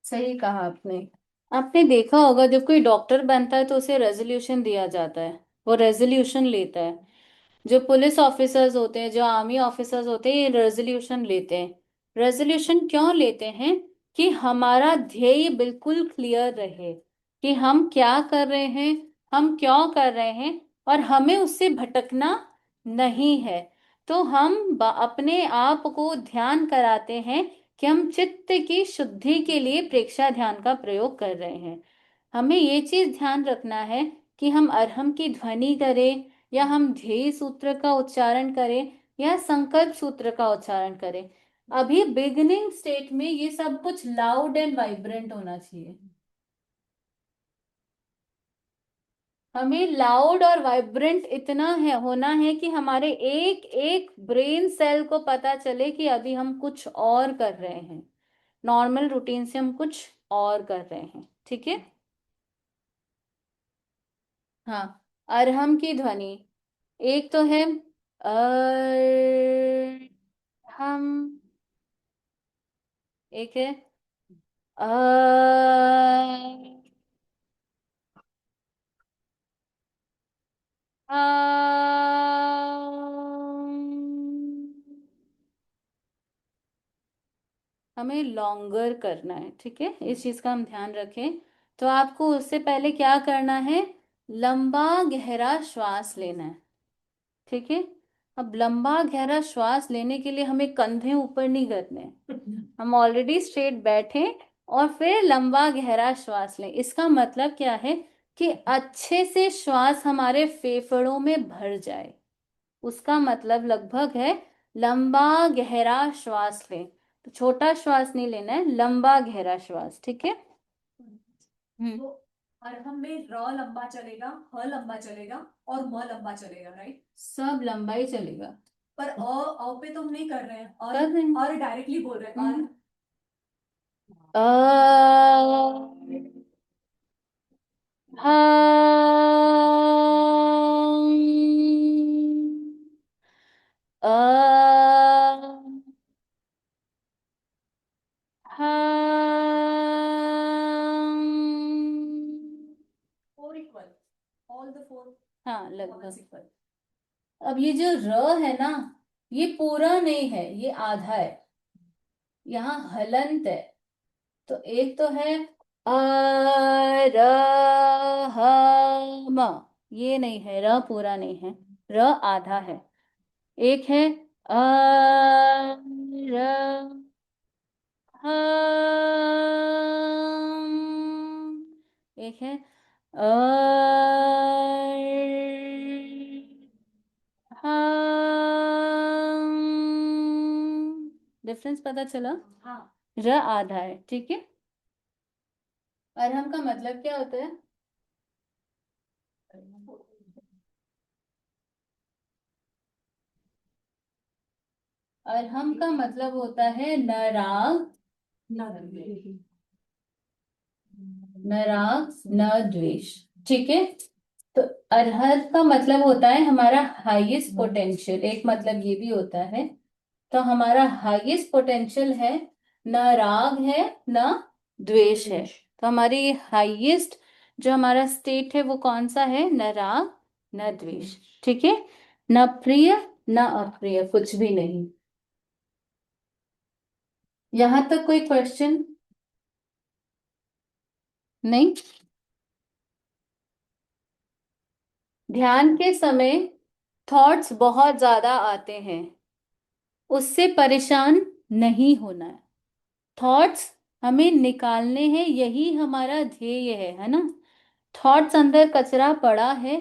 सही कहा आपने। आपने देखा होगा जब कोई डॉक्टर बनता है तो उसे रेजोल्यूशन दिया जाता है, वो रेजोल्यूशन लेता है। जो पुलिस ऑफिसर्स होते हैं, जो आर्मी ऑफिसर्स होते हैं, ये रेजोल्यूशन लेते हैं। रेजोल्यूशन क्यों लेते हैं? कि हमारा ध्येय बिल्कुल क्लियर रहे कि हम क्या कर रहे हैं, हम क्यों कर रहे हैं, और हमें उससे भटकना नहीं है। तो हम अपने आप को ध्यान कराते हैं कि हम चित्त की शुद्धि के लिए प्रेक्षा ध्यान का प्रयोग कर रहे हैं। हमें ये चीज ध्यान रखना है कि हम अरहम की ध्वनि करें, या हम ध्येय सूत्र का उच्चारण करें, या संकल्प सूत्र का उच्चारण करें। अभी बिगिनिंग स्टेट में ये सब कुछ लाउड एंड वाइब्रेंट होना चाहिए। हमें लाउड और वाइब्रेंट इतना है होना है कि हमारे एक एक ब्रेन सेल को पता चले कि अभी हम कुछ और कर रहे हैं, नॉर्मल रूटीन से हम कुछ और कर रहे हैं। ठीक है। हाँ, अरहम की ध्वनि एक तो है हम, एक है अ हमें लॉन्गर करना है। ठीक है, इस चीज का हम ध्यान रखें। तो आपको उससे पहले क्या करना है? लंबा गहरा श्वास लेना है। ठीक है। अब लंबा गहरा श्वास लेने के लिए हमें कंधे ऊपर नहीं करने हैं। हम ऑलरेडी स्ट्रेट बैठे और फिर लंबा गहरा श्वास लें। इसका मतलब क्या है? कि अच्छे से श्वास हमारे फेफड़ों में भर जाए। उसका मतलब लगभग है लंबा गहरा श्वास लें। तो छोटा श्वास नहीं लेना है, लंबा गहरा श्वास। ठीक है। तो अरहम में र लंबा चलेगा, ह लंबा चलेगा और म लंबा चलेगा, राइट? सब लंबाई चलेगा। पर अ पे तो हम नहीं कर रहे हैं, कर रहे हैं। और डायरेक्टली बोल रहे हैं। अ अ the four हाँ common लगभग। sequence. अब ये जो र है ना, ये पूरा नहीं है, ये आधा है, यहाँ हलंत है। तो एक तो है अरहम, ये नहीं है, र पूरा नहीं है, र आधा है। एक है अरहम, एक है डिफरेंस पता चला? हाँ र आधा है, ठीक है। अरहम का मतलब क्या होता है? अरहम का मतलब होता है न राग, न राग न द्वेष, ठीक है। तो अरहत का मतलब होता है हमारा हाईएस्ट पोटेंशियल, एक मतलब ये भी होता है। तो हमारा हाईएस्ट पोटेंशियल है, न राग है न द्वेष है। तो हमारी हाईएस्ट जो हमारा स्टेट है वो कौन सा है? न राग न द्वेष, ठीक है। न प्रिय न अप्रिय, कुछ भी नहीं। यहां तक कोई क्वेश्चन नहीं? ध्यान के समय थॉट्स बहुत ज्यादा आते हैं, उससे परेशान नहीं होना है। थॉट्स हमें निकालने हैं, यही हमारा ध्येय है ना। थॉट्स अंदर कचरा पड़ा है,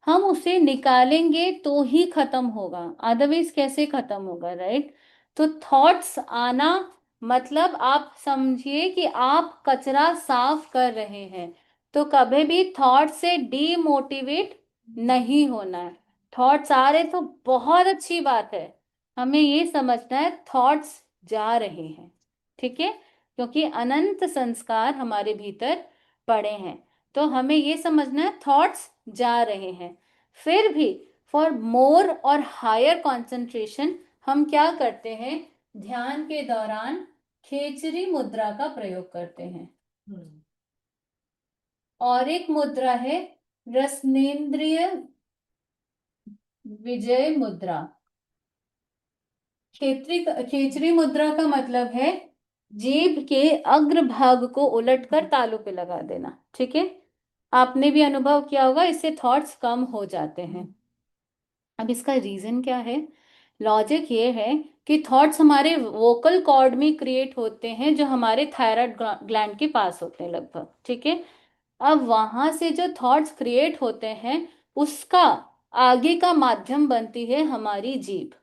हम उसे निकालेंगे तो ही खत्म होगा, अदरवाइज कैसे खत्म होगा, राइट। तो थॉट्स आना मतलब आप समझिए कि आप कचरा साफ कर रहे हैं। तो कभी भी थॉट से डीमोटिवेट नहीं होना है। थॉट्स आ रहे तो बहुत अच्छी बात है, हमें ये समझना है थॉट्स जा रहे हैं, ठीक है, क्योंकि अनंत संस्कार हमारे भीतर पड़े हैं। तो हमें ये समझना है थॉट्स जा रहे हैं। फिर भी फॉर मोर और हायर कंसंट्रेशन हम क्या करते हैं? ध्यान के दौरान खेचरी मुद्रा का प्रयोग करते हैं। और एक मुद्रा है रसनेन्द्रिय विजय मुद्रा। खेचरी मुद्रा का मतलब है जीभ के अग्रभाग को उलटकर तालू पे लगा देना, ठीक है। आपने भी अनुभव किया होगा, इससे थॉट्स कम हो जाते हैं। अब इसका रीजन क्या है? लॉजिक ये है कि थॉट्स हमारे वोकल कॉर्ड में क्रिएट होते हैं, जो हमारे थायराइड ग्लैंड के पास होते हैं लगभग, ठीक है। अब वहां से जो थॉट्स क्रिएट होते हैं, उसका आगे का माध्यम बनती है हमारी जीभ।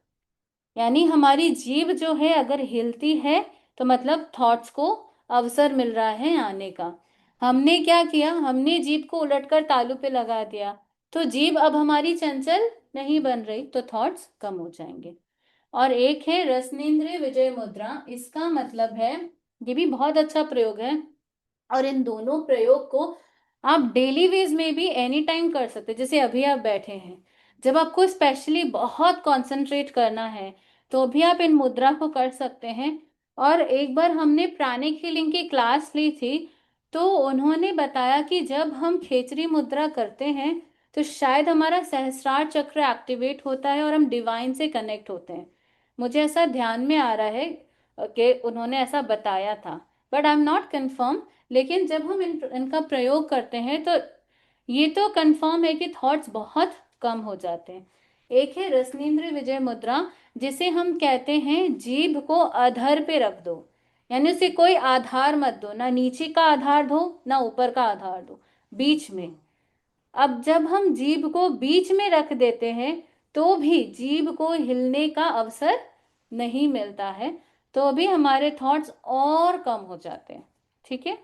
यानी हमारी जीभ जो है अगर हिलती है तो मतलब थॉट्स को अवसर मिल रहा है आने का। हमने क्या किया? हमने जीभ को उलटकर तालू पे लगा दिया, तो जीभ अब हमारी चंचल नहीं बन रही, तो थॉट्स कम हो जाएंगे। और एक है रसनेन्द्रिय विजय मुद्रा, इसका मतलब है, ये भी बहुत अच्छा प्रयोग है, और इन दोनों प्रयोग को आप डेली वेज में भी एनी टाइम कर सकते हैं। जैसे अभी आप बैठे हैं, जब आपको स्पेशली बहुत कंसंट्रेट करना है तो भी आप इन मुद्रा को कर सकते हैं। और एक बार हमने प्राणिक हीलिंग की क्लास ली थी, तो उन्होंने बताया कि जब हम खेचरी मुद्रा करते हैं तो शायद हमारा सहस्रार चक्र एक्टिवेट होता है और हम डिवाइन से कनेक्ट होते हैं। मुझे ऐसा ध्यान में आ रहा है कि उन्होंने ऐसा बताया था, but I am not confirm. लेकिन जब हम इनका प्रयोग करते हैं तो ये तो कंफर्म है कि थॉट्स बहुत कम हो जाते हैं। एक है रसनेन्द्र विजय मुद्रा, जिसे हम कहते हैं जीभ को अधर पे रख दो, यानी उसे कोई आधार मत दो, ना नीचे का आधार दो ना ऊपर का आधार दो, बीच में। अब जब हम जीभ को बीच में रख देते हैं तो भी जीभ को हिलने का अवसर नहीं मिलता है, तो भी हमारे थॉट्स और कम हो जाते हैं, ठीक है।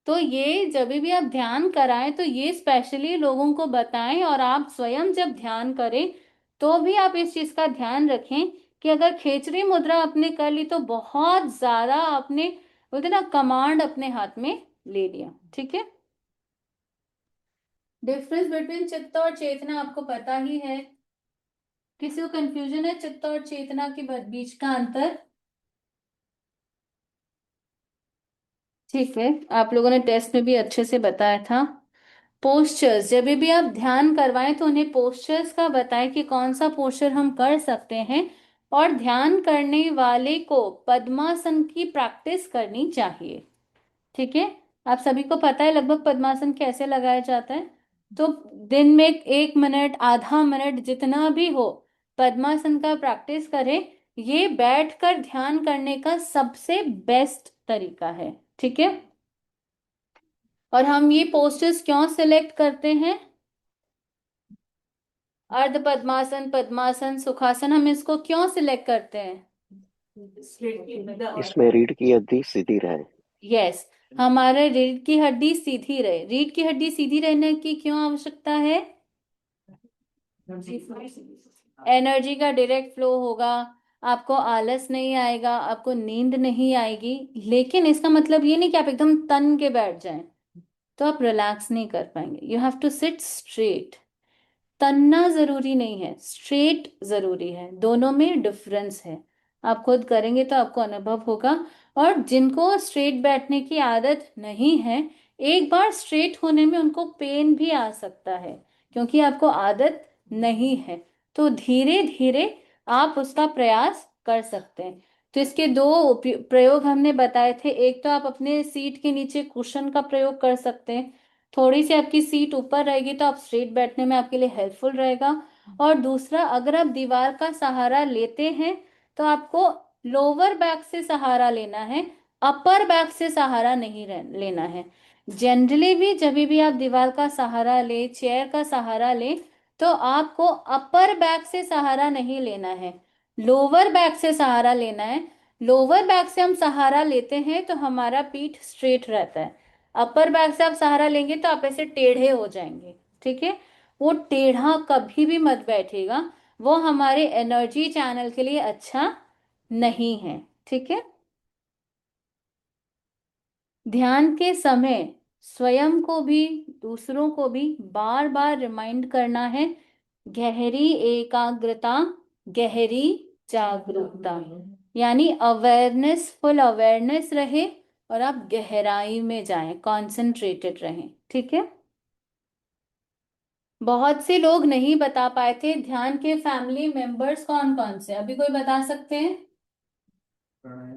तो ये जब भी आप ध्यान कराएं तो ये स्पेशली लोगों को बताएं, और आप स्वयं जब ध्यान करें तो भी आप इस चीज का ध्यान रखें कि अगर खेचरी मुद्रा आपने कर ली तो बहुत ज्यादा आपने, बोलते ना, कमांड अपने हाथ में ले लिया, ठीक है। डिफरेंस बिटवीन चित्त और चेतना आपको पता ही है। किसी को कंफ्यूजन है चित्त और चेतना के बीच का अंतर? ठीक है, आप लोगों ने टेस्ट में भी अच्छे से बताया था। पोस्चर्स, जब भी आप ध्यान करवाएं तो उन्हें पोस्चर्स का बताएं कि कौन सा पोस्चर हम कर सकते हैं। और ध्यान करने वाले को पद्मासन की प्रैक्टिस करनी चाहिए। ठीक है, आप सभी को पता है लगभग पद्मासन कैसे लगाया जाता है। तो दिन में 1 मिनट, आधा मिनट, जितना भी हो, पद्मासन का प्रैक्टिस करें। ये बैठकर ध्यान करने का सबसे बेस्ट तरीका है। ठीक है, और हम ये पोस्टर्स क्यों सिलेक्ट करते हैं? अर्ध पद्मासन, पद्मासन, सुखासन, हम इसको क्यों सिलेक्ट करते हैं? इसमें रीढ़ की हड्डी सीधी रहे। यस, हमारे रीढ़ की हड्डी सीधी रहे। रीढ़ की हड्डी सीधी रहने की क्यों आवश्यकता है? एनर्जी का डायरेक्ट फ्लो होगा, आपको आलस नहीं आएगा, आपको नींद नहीं आएगी। लेकिन इसका मतलब ये नहीं कि आप एकदम तन के बैठ जाएं, तो आप रिलैक्स नहीं कर पाएंगे। You have to sit straight. तन्ना जरूरी नहीं है, स्ट्रेट जरूरी है। दोनों में डिफरेंस है। आप खुद करेंगे तो आपको अनुभव होगा। और जिनको स्ट्रेट बैठने की आदत नहीं है, एक बार स्ट्रेट होने में उनको पेन भी आ सकता है, क्योंकि आपको आदत नहीं है। तो धीरे धीरे आप उसका प्रयास कर सकते हैं। तो इसके दो प्रयोग हमने बताए थे। एक तो आप अपने सीट के नीचे कुशन का प्रयोग कर सकते हैं। थोड़ी सी आपकी सीट ऊपर रहेगी तो आप स्ट्रेट बैठने में आपके लिए हेल्पफुल रहेगा। और दूसरा, अगर आप दीवार का सहारा लेते हैं तो आपको लोअर बैक से सहारा लेना है, अपर बैक से सहारा नहीं लेना है। जनरली भी जब भी आप दीवार का सहारा ले, चेयर का सहारा ले, तो आपको अपर बैक से सहारा नहीं लेना है, लोअर बैक से सहारा लेना है। लोअर बैक से हम सहारा लेते हैं तो हमारा पीठ स्ट्रेट रहता है। अपर बैक से आप सहारा लेंगे तो आप ऐसे टेढ़े हो जाएंगे। ठीक है, वो टेढ़ा कभी भी मत बैठेगा, वो हमारे एनर्जी चैनल के लिए अच्छा नहीं है। ठीक है, ध्यान के समय स्वयं को भी दूसरों को भी बार बार रिमाइंड करना है। गहरी एकाग्रता, गहरी जागरूकता, यानी अवेयरनेस, फुल अवेयरनेस रहे और आप गहराई में जाएं, कॉन्सेंट्रेटेड रहें। ठीक है, बहुत से लोग नहीं बता पाए थे ध्यान के फैमिली मेंबर्स कौन कौन से, अभी कोई बता सकते हैं?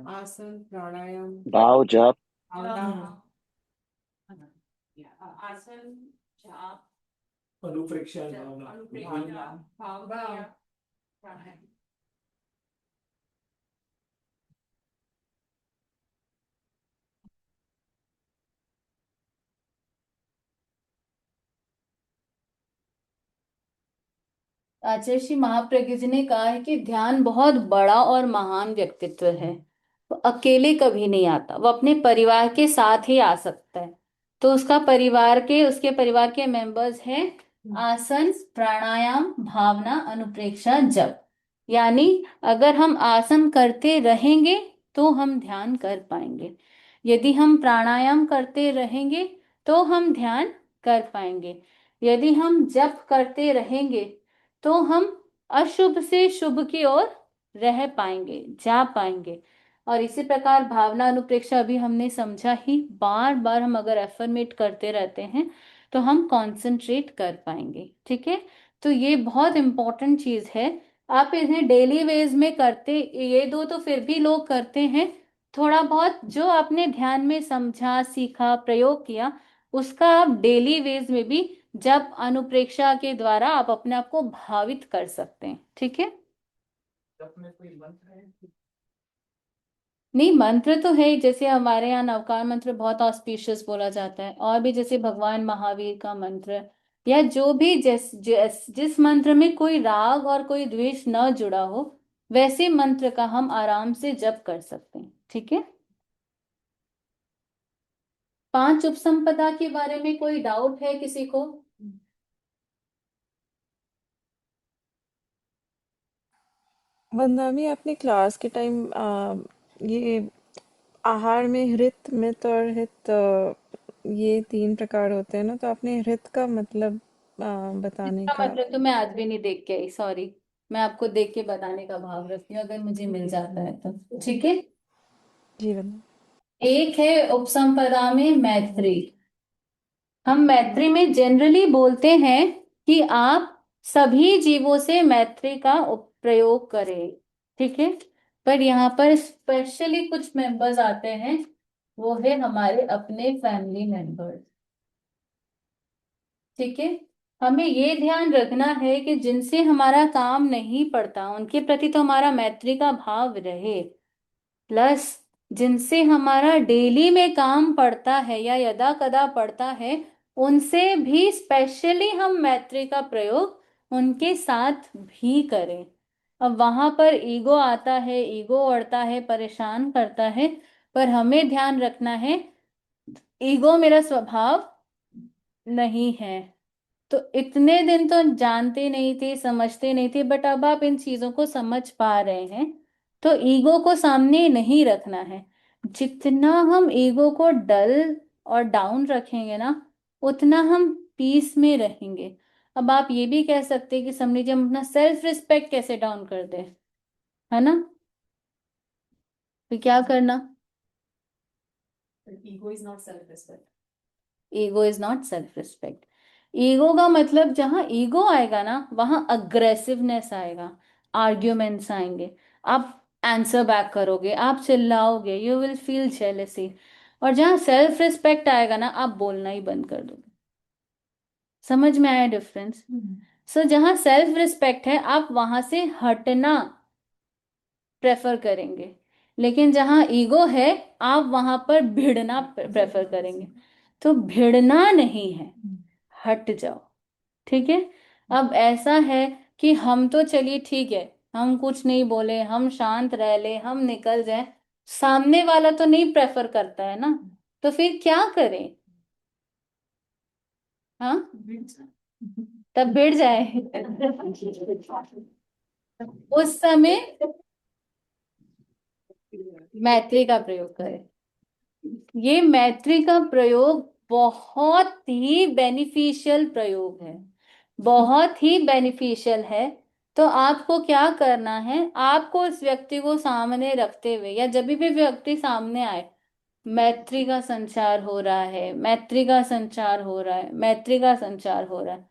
आसन, प्राणायाम, भाव जप। भावना, आसन, जाप, अनुप्रेक्षा भावना, भावना, प्राणायाम। आचार्य श्री महाप्रज्ञ जी ने कहा है कि ध्यान बहुत बड़ा और महान व्यक्तित्व है। वो अकेले कभी नहीं आता, वो अपने परिवार के साथ ही आ सकता है। तो उसके परिवार के मेंबर्स हैं आसन, प्राणायाम, भावना, अनुप्रेक्षा, जप। यानी अगर हम आसन करते रहेंगे तो हम ध्यान कर पाएंगे। यदि हम प्राणायाम करते रहेंगे तो हम ध्यान कर पाएंगे। यदि हम जप करते रहेंगे तो हम अशुभ से शुभ की ओर रह पाएंगे, जा पाएंगे। और इसी प्रकार भावना अनुप्रेक्षा भी हमने समझा ही, बार बार हम अगर एफर्मेट करते रहते हैं तो हम कंसंट्रेट कर पाएंगे। ठीक है, तो ये बहुत इंपॉर्टेंट चीज है। आप इन्हें डेली वेज में करते, ये दो तो फिर भी लोग करते हैं। थोड़ा बहुत जो आपने ध्यान में समझा, सीखा, प्रयोग किया, उसका आप डेली वेज में भी जब अनुप्रेक्षा के द्वारा आप अपने आप को भावित कर सकते हैं। ठीक है, नहीं मंत्र तो है ही, जैसे हमारे यहाँ नवकार मंत्र बहुत ऑस्पिशियस बोला जाता है, और भी जैसे भगवान महावीर का मंत्र, या जो भी जिस मंत्र में कोई राग और कोई द्वेष न जुड़ा हो, वैसे मंत्र का हम आराम से जप कर सकते हैं। ठीक है, 5 उपसंपदा के बारे में कोई डाउट है किसी को? वंदना, आपने क्लास के टाइम ये आहार में हृत, मित और हित, ये 3 प्रकार होते हैं ना, तो आपने हृत का मतलब बताने इसका का। मतलब तो मैं आज भी नहीं देख के आई, सॉरी। मैं आपको देख के बताने का भाव रखती हूँ अगर मुझे मिल जाता है तो। ठीक है, जी वंदना। एक है उपसंपदा में मैत्री। हम मैत्री में जनरली बोलते हैं कि आप सभी जीवों से मैत्री का प्रयोग करें, ठीक है। पर यहाँ पर स्पेशली कुछ मेंबर्स आते हैं, वो है हमारे अपने फैमिली मेंबर्स, ठीक है। हमें ये ध्यान रखना है कि जिनसे हमारा काम नहीं पड़ता उनके प्रति तो हमारा मैत्री का भाव रहे, प्लस जिनसे हमारा डेली में काम पड़ता है या यदा कदा पड़ता है उनसे भी स्पेशली हम मैत्री का प्रयोग उनके साथ भी करें। अब वहां पर ईगो आता है, ईगो अड़ता है, परेशान करता है, पर हमें ध्यान रखना है ईगो मेरा स्वभाव नहीं है। तो इतने दिन तो जानते नहीं थे, समझते नहीं थे, बट अब आप इन चीजों को समझ पा रहे हैं। तो ईगो को सामने नहीं रखना है। जितना हम ईगो को डल और डाउन रखेंगे ना, उतना हम पीस में रहेंगे। अब आप ये भी कह सकते हैं कि समझ लीजिए हम अपना सेल्फ रिस्पेक्ट कैसे डाउन कर दें, है ना। तो क्या करना? Ego is not self respect. Ego is not self respect. Ego का मतलब जहां ईगो आएगा ना वहां अग्रेसिवनेस आएगा, आर्ग्यूमेंट्स आएंगे, आप आंसर बैक करोगे, आप चिल्लाओगे, यू विल फील जेलेसी। और जहां सेल्फ रिस्पेक्ट आएगा ना आप बोलना ही बंद कर दोगे। समझ में आया डिफरेंस? सो जहां सेल्फ रिस्पेक्ट है आप वहां से हटना प्रेफर करेंगे, लेकिन जहां ईगो है आप वहां पर भिड़ना प्रेफर करेंगे। तो भिड़ना नहीं है, हट जाओ, ठीक है। अब ऐसा है कि हम तो चलिए ठीक है, हम कुछ नहीं बोले, हम शांत रह ले, हम निकल जाए, सामने वाला तो नहीं प्रेफर करता है ना, तो फिर क्या करें? हाँ, तब भिड़ जाए। उस समय मैत्री का प्रयोग करें। ये मैत्री का प्रयोग बहुत ही बेनिफिशियल प्रयोग है, बहुत ही बेनिफिशियल है। तो आपको क्या करना है, आपको इस व्यक्ति को सामने रखते हुए या जब भी व्यक्ति सामने आए, मैत्री का संचार हो रहा है, मैत्री का संचार हो रहा है, मैत्री का संचार हो रहा है।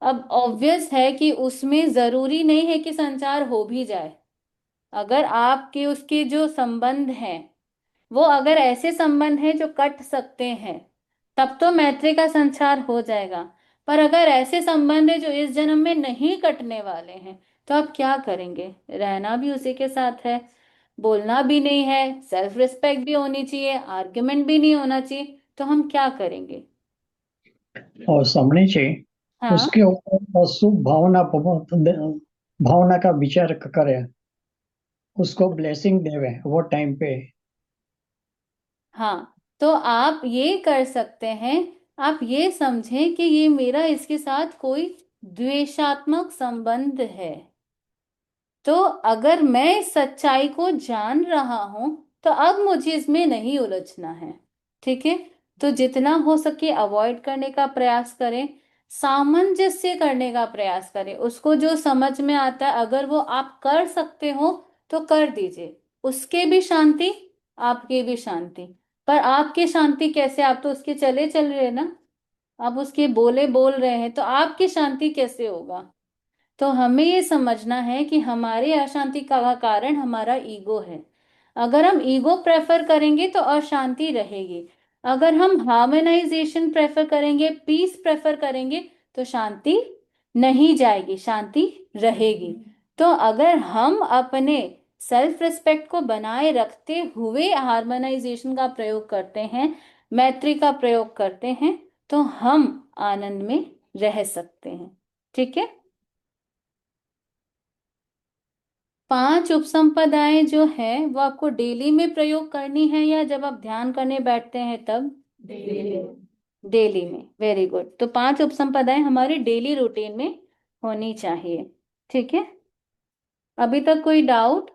अब ऑब्वियस है कि उसमें जरूरी नहीं है कि संचार हो भी जाए। अगर आपके उसके जो संबंध हैं वो अगर ऐसे संबंध हैं जो कट सकते हैं, तब तो मैत्री का संचार हो जाएगा। पर अगर ऐसे संबंध है जो इस जन्म में नहीं कटने वाले हैं, तो आप क्या करेंगे? रहना भी उसी के साथ है, बोलना भी नहीं है, सेल्फ रिस्पेक्ट भी होनी चाहिए, आर्ग्यूमेंट भी नहीं होना चाहिए, तो हम क्या करेंगे? और समझनी चाहिए हाँ, उसके ऊपर शुभ भावना भावना का विचार करे, उसको ब्लेसिंग देवे वो टाइम पे। हाँ, तो आप ये कर सकते हैं, आप ये समझें कि ये मेरा इसके साथ कोई द्वेषात्मक संबंध है। तो अगर मैं इस सच्चाई को जान रहा हूं तो अब मुझे इसमें नहीं उलझना है, ठीक है। तो जितना हो सके अवॉइड करने का प्रयास करें, सामंजस्य करने का प्रयास करें। उसको जो समझ में आता है अगर वो आप कर सकते हो तो कर दीजिए, उसके भी शांति, आपकी भी शांति। पर आपकी शांति कैसे? आप तो उसके चले चल रहे हैं ना, आप उसके बोले बोल रहे हैं, तो आपकी शांति कैसे होगा? तो हमें ये समझना है कि हमारी अशांति का कारण हमारा ईगो है। अगर हम ईगो प्रेफर करेंगे तो अशांति रहेगी, अगर हम हार्मोनाइजेशन प्रेफर करेंगे, पीस प्रेफर करेंगे, तो शांति नहीं जाएगी, शांति रहेगी। तो अगर हम अपने सेल्फ रिस्पेक्ट को बनाए रखते हुए हार्मोनाइजेशन का प्रयोग करते हैं, मैत्री का प्रयोग करते हैं, तो हम आनंद में रह सकते हैं, ठीक है। 5 उपसंपदाएं जो है वो आपको डेली में प्रयोग करनी है या जब आप ध्यान करने बैठते हैं तब? डेली में। Very good. तो 5 उपसंपदाएं हमारी डेली रूटीन में होनी चाहिए, ठीक है। अभी तक कोई डाउट?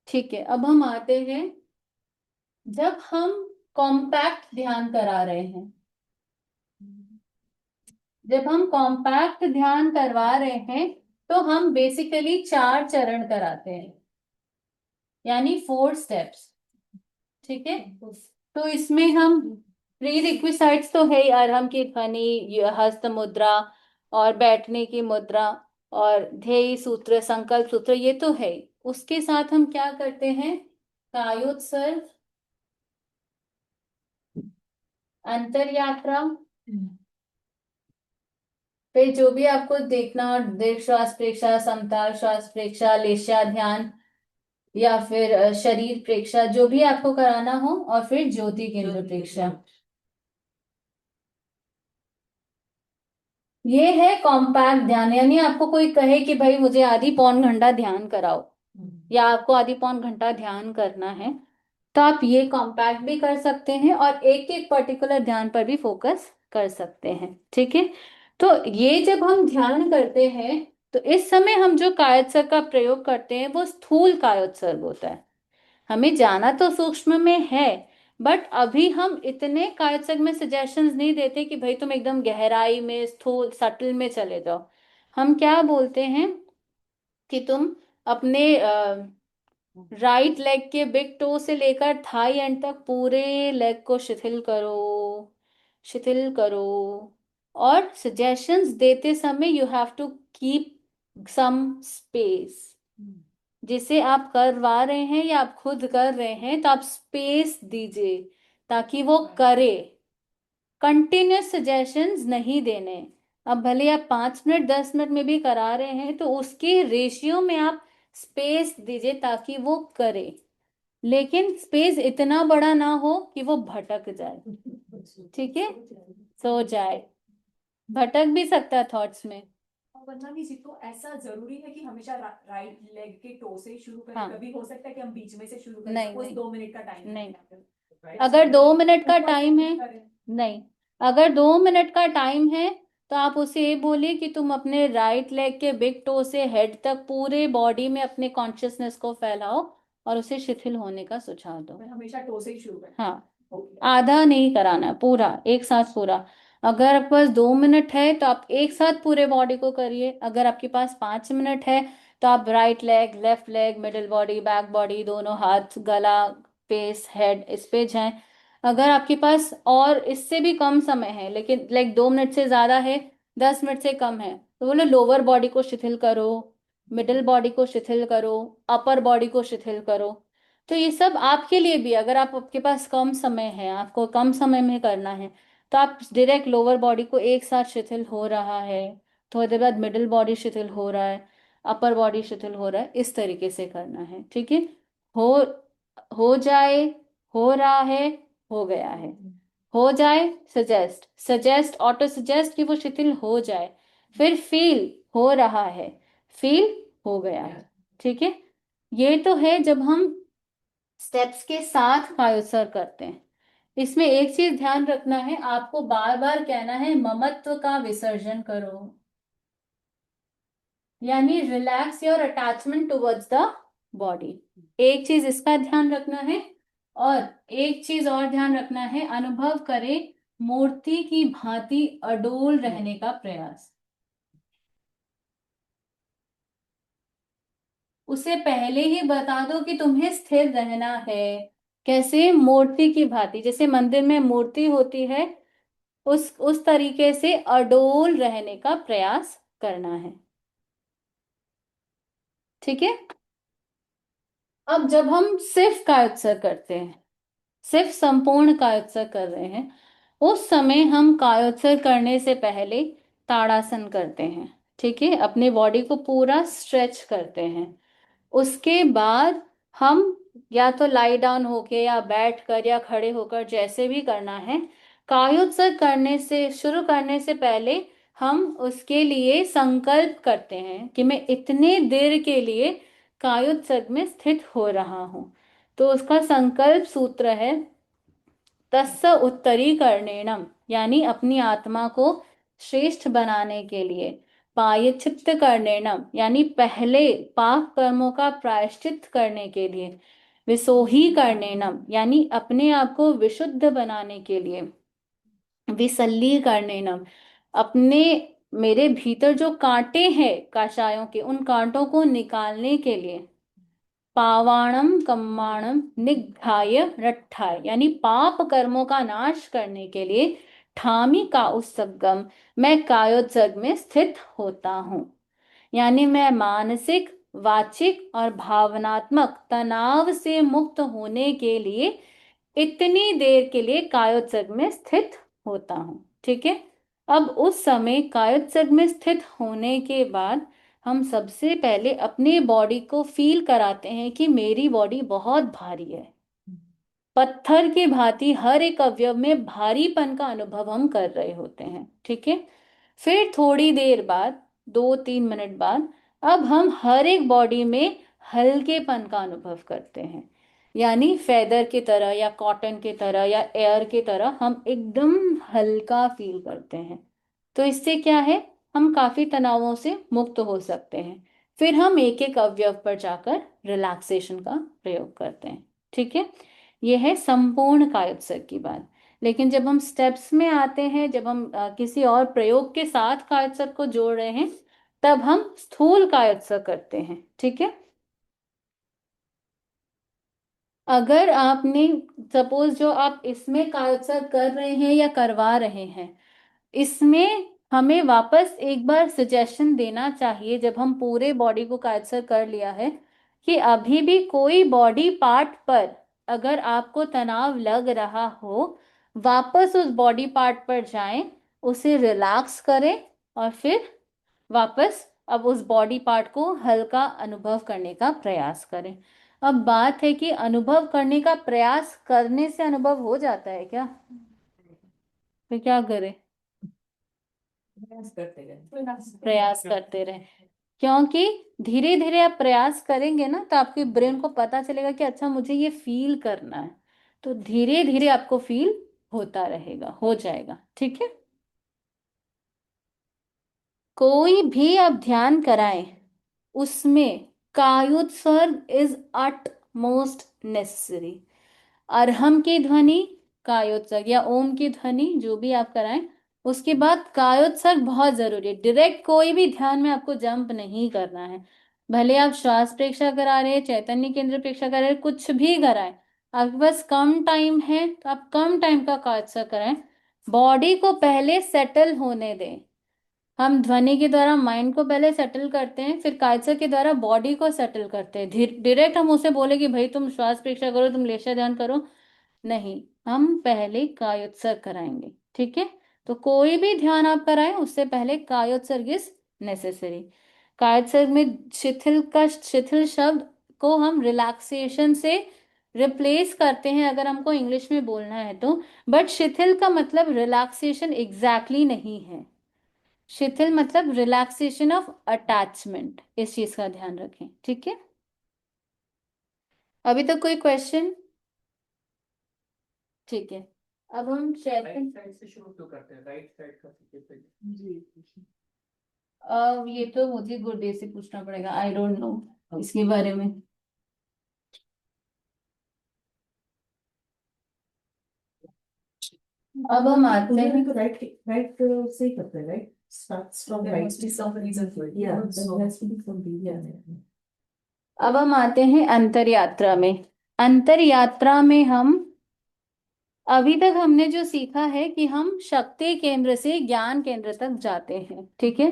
ठीक है, अब हम आते हैं, जब हम कॉम्पैक्ट ध्यान करा रहे हैं, जब हम कॉम्पैक्ट ध्यान करवा रहे हैं तो हम बेसिकली 4 चरण कराते हैं। यानी 4 स्टेप्स। ठीक है, तो इसमें हम प्री रिक्विसाइट्स तो है ही, अरहम की ध्वनि, हस्त मुद्रा और बैठने की मुद्रा और ध्येय सूत्र, संकल्प सूत्र, ये तो है ही। उसके साथ हम क्या करते हैं, कायोत्सर्ग, अंतर यात्रा, फिर जो भी आपको देखना, दीर्घ श्वास प्रेक्षा, समताल श्वास प्रेक्षा, लेशा ध्यान, या फिर शरीर प्रेक्षा, जो भी आपको कराना हो, और फिर ज्योति केंद्र प्रेक्षा। ये है कॉम्पैक्ट ध्यान। यानी आपको कोई कहे कि भाई मुझे आधी पौन घंटा ध्यान कराओ, या आपको आधी पौन घंटा ध्यान करना है, तो आप ये कॉम्पैक्ट भी कर सकते हैं और एक एक पर्टिकुलर ध्यान पर भी फोकस कर सकते हैं। ठीक है, तो ये जब हम ध्यान करते हैं तो इस समय हम जो कायोत्सर्ग का प्रयोग करते हैं वो स्थूल कायोत्सर्ग होता है। हमें जाना तो सूक्ष्म में है, बट अभी हम इतने कायोत्सर्ग में सजेशंस नहीं देते कि भाई तुम एकदम गहराई में, स्थूल सटल में चले जाओ। हम क्या बोलते हैं कि तुम अपने राइट लेग के बिग टो से लेकर थाई एंड तक पूरे लेग को शिथिल करो, शिथिल करो। और सजेशंस देते समय you have to keep some space. जिसे आप करवा रहे हैं या आप खुद कर रहे हैं तो आप स्पेस दीजिए ताकि वो करे। कंटिन्यूस सजेशंस नहीं देने। अब भले आप 5 मिनट 10 मिनट में भी करा रहे हैं तो उसके रेशियो में आप स्पेस दीजिए ताकि वो करे, लेकिन स्पेस इतना बड़ा ना हो कि वो भटक जाए। ठीक है, सो जाए, भटक भी सकता है थॉट्स में। और वंदना जी, तो ऐसा जरूरी है कि हमेशा राइट लेग के टो से शुरू करें? हाँ। कभी हो सकता है कि हम बीच में से शुरू करें, नहीं, सपोज नहीं। 2 मिनट का टाइम नहीं। है, अगर 2 मिनट का ऊपर टाइम से है, करें। नहीं, अगर 2 मिनट का टाइम है तो आप उसे ये बोलिए कि तुम अपने राइट लेग के बिग टो से हेड तक पूरे बॉडी में अपने कॉन्शियसनेस को फैलाओ और उसे शिथिल होने का सुझाव दो। मैं हमेशा टो से ही शुरू करें? हाँ, ओके। आधा नहीं कराना, पूरा एक साथ पूरा। अगर आपके पास 2 मिनट है तो आप एक साथ पूरे बॉडी को करिए। अगर आपके पास 5 मिनट है तो आप right leg, left leg, middle body, back body, दोनों हाथ, गला, फेस, हेड, इस पे जाएं। अगर आपके पास और इससे भी कम समय है, लेकिन लाइक 2 मिनट से ज्यादा है, 10 मिनट से कम है, तो बोलो लोअर बॉडी को शिथिल करो, मिडिल बॉडी को शिथिल करो, अपर बॉडी को शिथिल करो। तो ये सब आपके लिए भी, अगर आपके पास कम समय है, आपको कम समय में करना है, तो आप डायरेक्ट लोअर बॉडी को एक साथ शिथिल हो रहा है, थोड़ी देर बाद मिडिल बॉडी शिथिल हो रहा है, अपर बॉडी शिथिल हो रहा है, इस तरीके से करना है। ठीक है, हो हो जाए, हो रहा है, हो गया है, हो जाए, सजेस्ट, सजेस्ट, ऑटो सजेस्ट कि वो शिथिल हो जाए, फिर फील, हो रहा है, फील, हो गया है। ठीक है, ये तो है जब हम स्टेप्स के साथ कायोत्सर्ग करते हैं। इसमें एक चीज ध्यान रखना है, आपको बार बार कहना है ममत्व का विसर्जन करो, यानी relax your attachment towards the body. एक चीज इसका ध्यान रखना है, और एक चीज और ध्यान रखना है, अनुभव करें मूर्ति की भांति अडोल रहने का प्रयास। उसे पहले ही बता दो कि तुम्हें स्थिर रहना है। कैसे? मूर्ति की भांति, जैसे मंदिर में मूर्ति होती है, उस तरीके से अडोल रहने का प्रयास करना है। ठीक है, अब जब हम सिर्फ कायोत्सर्ग करते हैं, सिर्फ संपूर्ण कायोत्सर्ग कर रहे हैं, उस समय हम कायोत्सर्ग करने से पहले ताड़ासन करते हैं। ठीक है, अपने बॉडी को पूरा स्ट्रेच करते हैं। उसके बाद हम या तो लाई डाउन होके या बैठ कर या खड़े होकर, जैसे भी करना है, कायोत्सर्ग करने से शुरू करने से पहले हम उसके लिए संकल्प करते हैं कि मैं इतने देर के लिए कायोत्सर्ग में स्थित हो रहा हूं। तो उसका संकल्प सूत्र है तस्य उत्तरीकरणेनम, यानी अपनी आत्मा को श्रेष्ठ बनाने के लिए, प्रायश्चित्त करणेनम, यानी पहले पाप कर्मों का प्रायश्चित करने के लिए, विसोही करणेनम, यानी अपने आप को विशुद्ध बनाने के लिए, विसल्लीकरणेनम, अपने मेरे भीतर जो कांटे हैं काशायों के, उन कांटों को निकालने के लिए, पावाणम कम्माणम निग्घाय रट्ठाय, यानी पाप कर्मों का नाश करने के लिए ठामी का उत्सर्गम, मैं कायोत्सर्ग में स्थित होता हूँ। यानी मैं मानसिक, वाचिक और भावनात्मक तनाव से मुक्त होने के लिए इतनी देर के लिए कायोत्सर्ग में स्थित होता हूँ। ठीक है। अब उस समय कायोत्सर्ग में स्थित होने के बाद हम सबसे पहले अपनी बॉडी को फील कराते हैं कि मेरी बॉडी बहुत भारी है। पत्थर की भांति हर एक अवयव में भारीपन का अनुभव हम कर रहे होते हैं। ठीक है। फिर थोड़ी देर बाद, 2-3 मिनट बाद, अब हम हर एक बॉडी में हल्केपन का अनुभव करते हैं। यानी फेदर की तरह या कॉटन की तरह या एयर की तरह हम एकदम हल्का फील करते हैं। तो इससे क्या है, हम काफी तनावों से मुक्त हो सकते हैं। फिर हम एक एक अवयव पर जाकर रिलैक्सेशन का प्रयोग करते हैं। ठीक है। यह है संपूर्ण कायोत्सर्ग की बात। लेकिन जब हम स्टेप्स में आते हैं, जब हम किसी और प्रयोग के साथ कायोत्सर्ग को जोड़ रहे हैं, तब हम स्थूल कायोत्सर्ग करते हैं। ठीक है। अगर आपने सपोज जो आप इसमें कायोत्सर्ग कर रहे हैं या करवा रहे हैं, इसमें हमें वापस एक बार सजेशन देना चाहिए, जब हम पूरे बॉडी को कायोत्सर्ग कर लिया है, कि अभी भी कोई बॉडी पार्ट पर अगर आपको तनाव लग रहा हो, वापस उस बॉडी पार्ट पर जाएं, उसे रिलैक्स करें और फिर वापस अब उस बॉडी पार्ट को हल्का अनुभव करने का प्रयास करें। अब बात है कि अनुभव करने का प्रयास करने से अनुभव हो जाता है क्या? फिर क्या करें? प्रयास करते रहे, क्योंकि धीरे धीरे आप प्रयास करेंगे ना, तो आपके ब्रेन को पता चलेगा कि अच्छा मुझे ये फील करना है, तो धीरे धीरे आपको फील होता रहेगा, हो जाएगा। ठीक है। कोई भी आप ध्यान कराएं, उसमें कायोत्सर्ग is at most necessary. Arham की ध्वनि, कायोत्सर्ग, या ओम की ध्वनि, जो भी आप कराएं, उसके बाद कायोत्सर्ग बहुत जरूरी है। डायरेक्ट कोई भी ध्यान में आपको जंप नहीं करना है। भले आप श्वास प्रेक्षा करा रहे हैं, चैतन्य केंद्र प्रेक्षा करा रहे हैं, कुछ भी कराएं, आपके पास कम टाइम है तो आप कम टाइम का कायोत्सर्ग कराएं। बॉडी को पहले सेटल होने दें। हम ध्वनि के द्वारा माइंड को पहले सेटल करते हैं, फिर कायसा के द्वारा बॉडी को सेटल करते हैं। डायरेक्ट हम उसे बोले कि भाई तुम श्वास परीक्षा करो, तुम लेशा ध्यान करो, नहीं, हम पहले कायोत्सर्ग कराएंगे। ठीक है। तो कोई भी ध्यान आप कराएं, उससे पहले कायोत्सर्ग इज नेसेसरी। कायोत्सर्ग में शिथिल शब्द को हम रिलैक्सेशन से रिप्लेस करते हैं, अगर हमको इंग्लिश में बोलना है तो। बट शिथिल का मतलब रिलैक्सेशन एग्जैक्टली नहीं है। शिथिल मतलब रिलैक्सेशन ऑफ अटैचमेंट, इस चीज का ध्यान रखें। ठीक है। अभी तक कोई क्वेश्चन? ठीक है। अब हम चैतन्य साइड से शुरू क्यों करते हैं, राइट साइड का ये तो मुझे गुड्डे से पूछना पड़ेगा, आई डोंट नो इसके बारे में। अब हम आते हैं, राइट राइट से ही करते हैं, right starts from right to some reason for या so has to be from the या। अब हम आते हैं अंतर यात्रा में। अंतर यात्रा में हम अभी तक हमने जो सीखा है कि हम शक्ति केंद्र से ज्ञान केंद्र तक जाते हैं। ठीक है।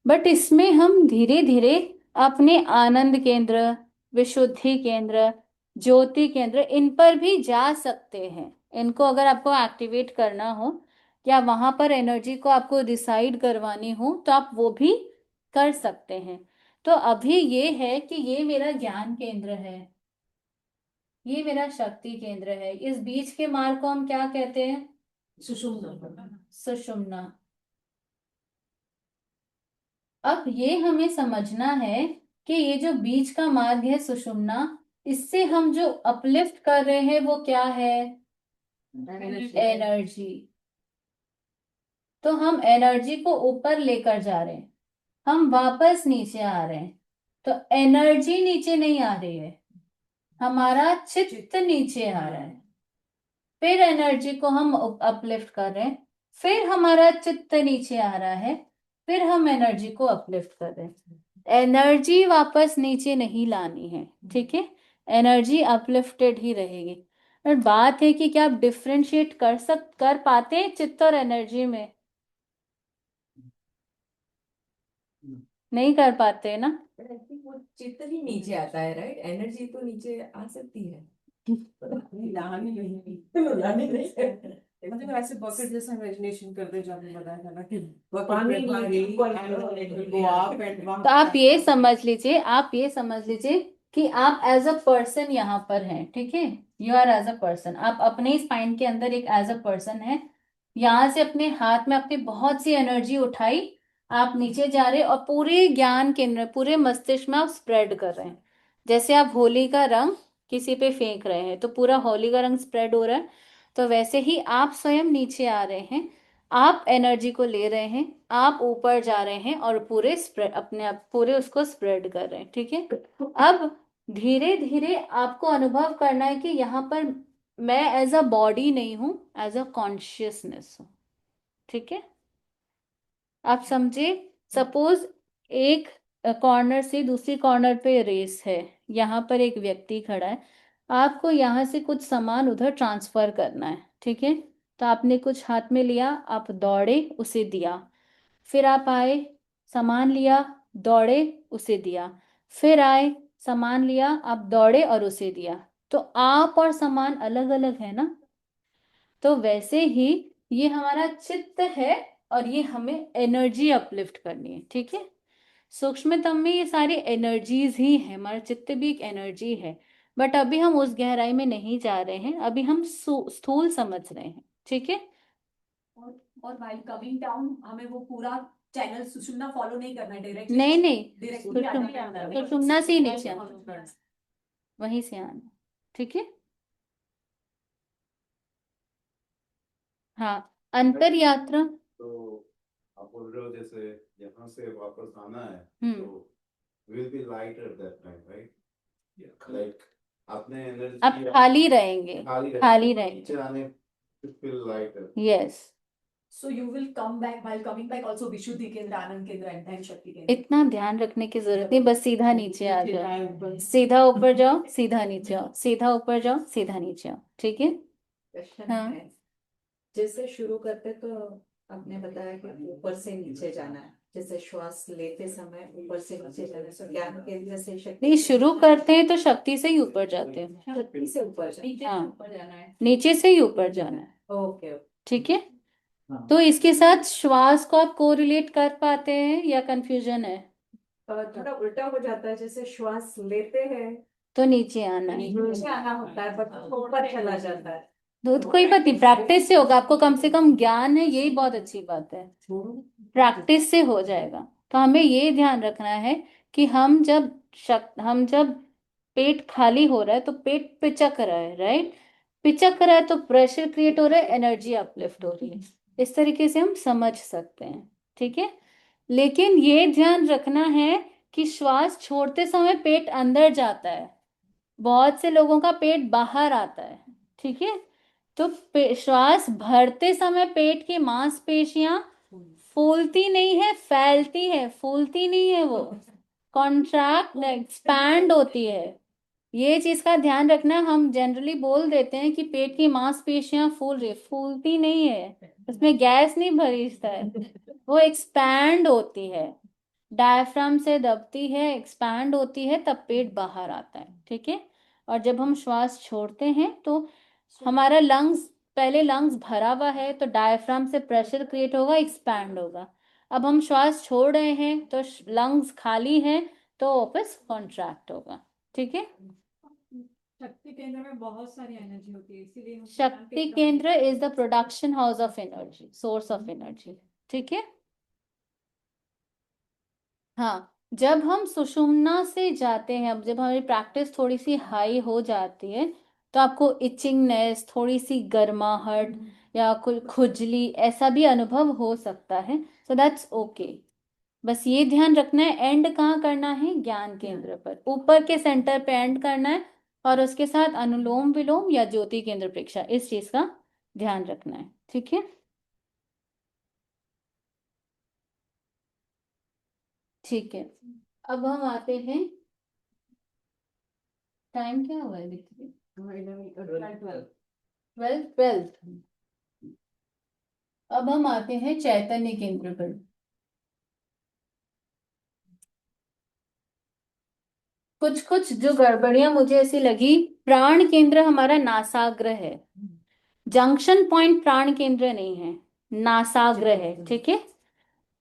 बट इसमें हम धीरे धीरे अपने आनंद केंद्र, विशुद्धि केंद्र, ज्योति केंद्र, इन पर भी जा सकते हैं। इनको अगर आपको एक्टिवेट करना हो या वहां पर एनर्जी को आपको डिसाइड करवानी हो, तो आप वो भी कर सकते हैं। तो अभी ये है कि ये मेरा ज्ञान केंद्र है, ये मेरा शक्ति केंद्र है। इस बीच के मार्ग को हम क्या कहते हैं? सुषुम्ना। सुषुम्ना। अब ये हमें समझना है कि ये जो बीच का मार्ग है सुषुम्ना, इससे हम जो अपलिफ्ट कर रहे हैं वो क्या है? एनर्जी। तो हम एनर्जी को ऊपर लेकर जा रहे हैं, हम वापस नीचे आ रहे हैं। तो एनर्जी नीचे नहीं आ रही है, हमारा चित्त नीचे आ रहा है। फिर एनर्जी को हम अपलिफ्ट कर रहे हैं, फिर हमारा चित्त नीचे आ रहा है, फिर हम एनर्जी को अपलिफ्ट कर रहे हैं। एनर्जी वापस नीचे नहीं लानी है। ठीक है। एनर्जी अपलिफ्टेड ही रहेगी। पर बात है कि क्या आप डिफरेंशिएट कर पाते हैं चित्त और एनर्जी में? नहीं कर पाते हैं ना। But I think वो चित्त ही नीचे आता है, राइट? एनर्जी तो नीचे आ सकती है। लाने नहीं लाने नहीं। मतलब ऐसे बकेट जैसा इमेजिनेशन कर दे, जो आपने बताया था ना कि पानी में go up and वहाँ तो आप ये समझ लीजिए, कि आप एज अ पर्सन यहाँ पर हैं, ठीक है। You are as a person, आप अपने स्पाइन के अंदर एक एज अ पर्सन है। यहाँ से अपने हाथ में अपनी बहुत सी एनर्जी उठाई, आप नीचे जा रहे और पूरे ज्ञान केंद्र, पूरे मस्तिष्क में आप स्प्रेड कर रहे हैं। जैसे आप होली का रंग किसी पे फेंक रहे हैं तो पूरा होली का रंग स्प्रेड हो रहा है, तो वैसे ही आप स्वयं नीचे आ रहे हैं, आप एनर्जी को ले रहे हैं, आप ऊपर जा रहे हैं और पूरे स्प्रेड, अपने आप पूरे उसको स्प्रेड कर रहे हैं, ठीक है। अब धीरे धीरे आपको अनुभव करना है कि यहाँ पर मैं एज अ बॉडी नहीं हूं, एज अ कॉन्शियसनेस हूं, ठीक है। आप समझे? सपोज एक कॉर्नर से दूसरी कॉर्नर पे रेस है, यहाँ पर एक व्यक्ति खड़ा है, आपको यहाँ से कुछ सामान उधर ट्रांसफर करना है, ठीक है। तो आपने कुछ हाथ में लिया, आप दौड़े, उसे दिया, फिर आप आए, सामान लिया, दौड़े, उसे दिया, फिर आए, सामान लिया, आप दौड़े और उसे दिया। तो आप और सामान अलग अलग है ना। तो वैसे ही ये हमारा चित्त है और ये हमें एनर्जी अपलिफ्ट करनी है, ठीक है। सूक्ष्मतम में ये सारी एनर्जीज ही है, हमारा चित्त भी एक एनर्जी है। बट अभी हम उस गहराई में नहीं जा रहे हैं, अभी हम स्थूल समझ रहे हैं, ठीक है। और while coming down हमें वो पूरा चैनल सुषुम्ना फॉलो नहीं करना है डायरेक्टली। नहीं नहीं, डायरेक्टली सुषुम्ना से ही नीचे आना, वहीं से आना, ठीक है। हाँ, अंतर यात्रा। तो आप बोल रहे हो जैसे यहाँ से वापस आना है, हम्म। तो will be light at that time, right? Like आपने एनर्जी आप खाली रहेंगे, खाली रहेंगे, नीचे आने feel light. Yes. So you will come back while coming back also विशुद्धि केंद्र, आनंद केंद्र and then शक्ति केंद्र। इतना ध्यान रखने की जरूरत नहीं, बस सीधा नीचे आ जाओ, सीधा ऊपर जाओ, सीधा नीचे आओ, सीधा ऊपर जाओ, सीधा नीचे आओ, ठीक है। क्वेश्चन हाँ। है, जैसे शुरू करते तो आपने बताया कि ऊपर से नीचे जाना है, जैसे श्वास लेते समय ऊपर से नीचे जाना है, तो ज्ञान केंद्र से शक्ति नहीं, शुरू करते हैं तो शक्ति से ही ऊपर जाते हैं। शक्ति से ऊपर हाँ, ऊपर जाना है। नीचे से ही ऊपर जाना है, ओके। ठीक है। तो इसके साथ श्वास को आप कोरिलेट कर पाते हैं या कंफ्यूजन है? थोड़ा उल्टा हो जाता है, जैसे श्वास लेते हैं तो नीचे आना है, नीचे आना होता है बट ऊपर चला जाता है। तो कोई बात नहीं, प्रैक्टिस से होगा, आपको कम से कम ज्ञान है, यही बहुत अच्छी बात है, प्रैक्टिस से हो जाएगा। तो हमें ये ध्यान रखना है कि हम जब पेट खाली हो रहा है तो पेट पिचक रहा है, राइट। पिचक रहा है तो प्रेशर क्रिएट हो रहा है, एनर्जी अपलिफ्ट हो रही है। इस तरीके से हम समझ सकते हैं, ठीक है। लेकिन ये ध्यान रखना है कि श्वास छोड़ते समय पेट अंदर जाता है, बहुत से लोगों का पेट बाहर आता है, ठीक है। तो श्वास भरते समय पेट की मांसपेशियां फूलती नहीं है, फैलती है, फूलती नहीं है, वो कॉन्ट्रैक्ट एक्सपैंड होती है। ये चीज का ध्यान रखना। हम जनरली बोल देते हैं कि पेट की मांसपेशियां फूल रही, फूलती नहीं है, उसमें गैस नहीं भरी है, वो एक्सपैंड होती है, डायफ्राम से दबती है, एक्सपैंड होती है, तब पेट बाहर आता है, ठीक है। और जब हम श्वास छोड़ते हैं तो हमारा पहले लंग्स भरा हुआ है तो डायफ्राम से प्रेशर क्रिएट होगा, एक्सपैंड होगा। अब हम श्वास छोड़ रहे हैं तो लंग्स खाली हैं तो वापस कॉन्ट्रैक्ट होगा, ठीक है। शक्ति केंद्र में बहुत सारी एनर्जी होती है, इसीलिए शक्ति केंद्र is the production house of energy, source of energy, ठीक है। हाँ, जब हम सुषुम्ना से जाते हैं, अब जब हमारी प्रैक्टिस थोड़ी सी हाई हो जाती है तो आपको इचिंगनेस, थोड़ी सी गर्माहट या कोई खुजली ऐसा भी अनुभव हो सकता है, सो दैट्स ओके। बस ये ध्यान रखना है एंड कहाँ करना है, ज्ञान केंद्र पर, ऊपर के सेंटर पे एंड करना है, और उसके साथ अनुलोम विलोम या ज्योति केंद्र प्रेक्षा, इस चीज का ध्यान रखना है, ठीक है। ठीक है, अब हम आते हैं टाइम क्या हुआ है दीप्ति? 12 ट्वेल्थ। अब हम आते हैं चैतन्य केंद्र पर। कुछ कुछ जो गड़बड़ियां मुझे ऐसी लगी, प्राण केंद्र हमारा नासाग्र है, जंक्शन पॉइंट प्राण केंद्र नहीं है, नासाग्र है, ठीक है।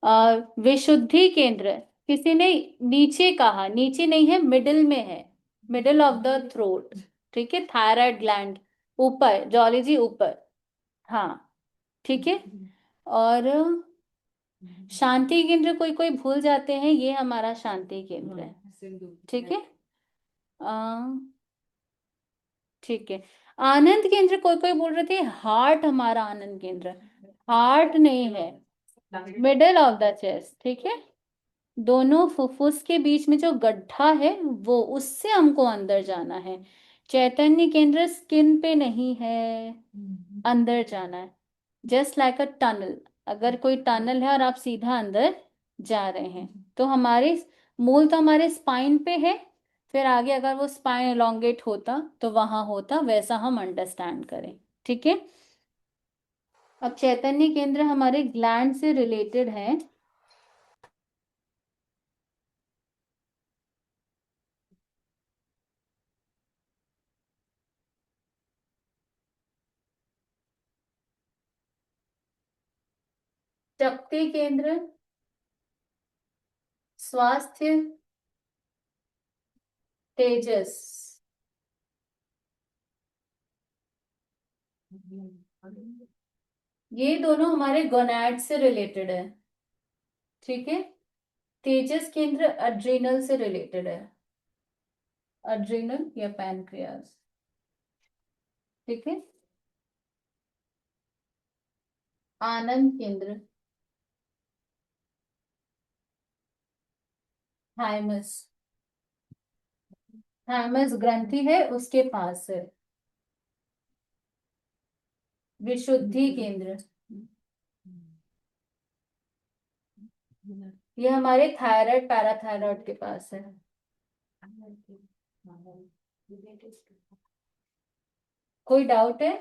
और विशुद्धि केंद्र किसी ने नीचे कहा, नीचे नहीं है, मिडिल में है, मिडिल ऑफ द थ्रोट, ठीक है। थायराइड ग्लैंड ऊपर, जॉलजी ऊपर, हाँ ठीक है। और शांति केंद्र कोई कोई भूल जाते हैं, ये हमारा शांति केंद्र है, ठीक है। ठीक है। आनंद केंद्र कोई कोई बोल रहे थे हार्ट हमारा आनंद केंद्र, हार्ट नहीं है, मिडल ऑफ द चेस्ट, ठीक है। दोनों फुफ्फुस के बीच में जो गड्ढा है वो, उससे हमको अंदर जाना है। चैतन्य केंद्र स्किन पे नहीं है, अंदर जाना है, जस्ट लाइक अ टनल। अगर कोई टनल है और आप सीधा अंदर जा रहे हैं, तो हमारे मूल तो हमारे स्पाइन पे है, फिर आगे अगर वो स्पाइन एलोंगेट होता तो वहां होता, वैसा हम अंडरस्टैंड करें, ठीक है। अब चैतन्य केंद्र हमारे ग्लैंड से रिलेटेड है। शक्ति केंद्र, स्वास्थ्य, तेजस, ये दोनों हमारे गोनैड से रिलेटेड है, ठीक है। तेजस केंद्र अड्रीनल से रिलेटेड है, अड्रीनल या पैनक्रियास, ठीक है। आनंद केंद्र थाइमस, थाइमस ग्रंथि है उसके पास है। विशुद्धि केंद्र, ये हमारे थायराइड पैराथायराइड के पास है। कोई डाउट है?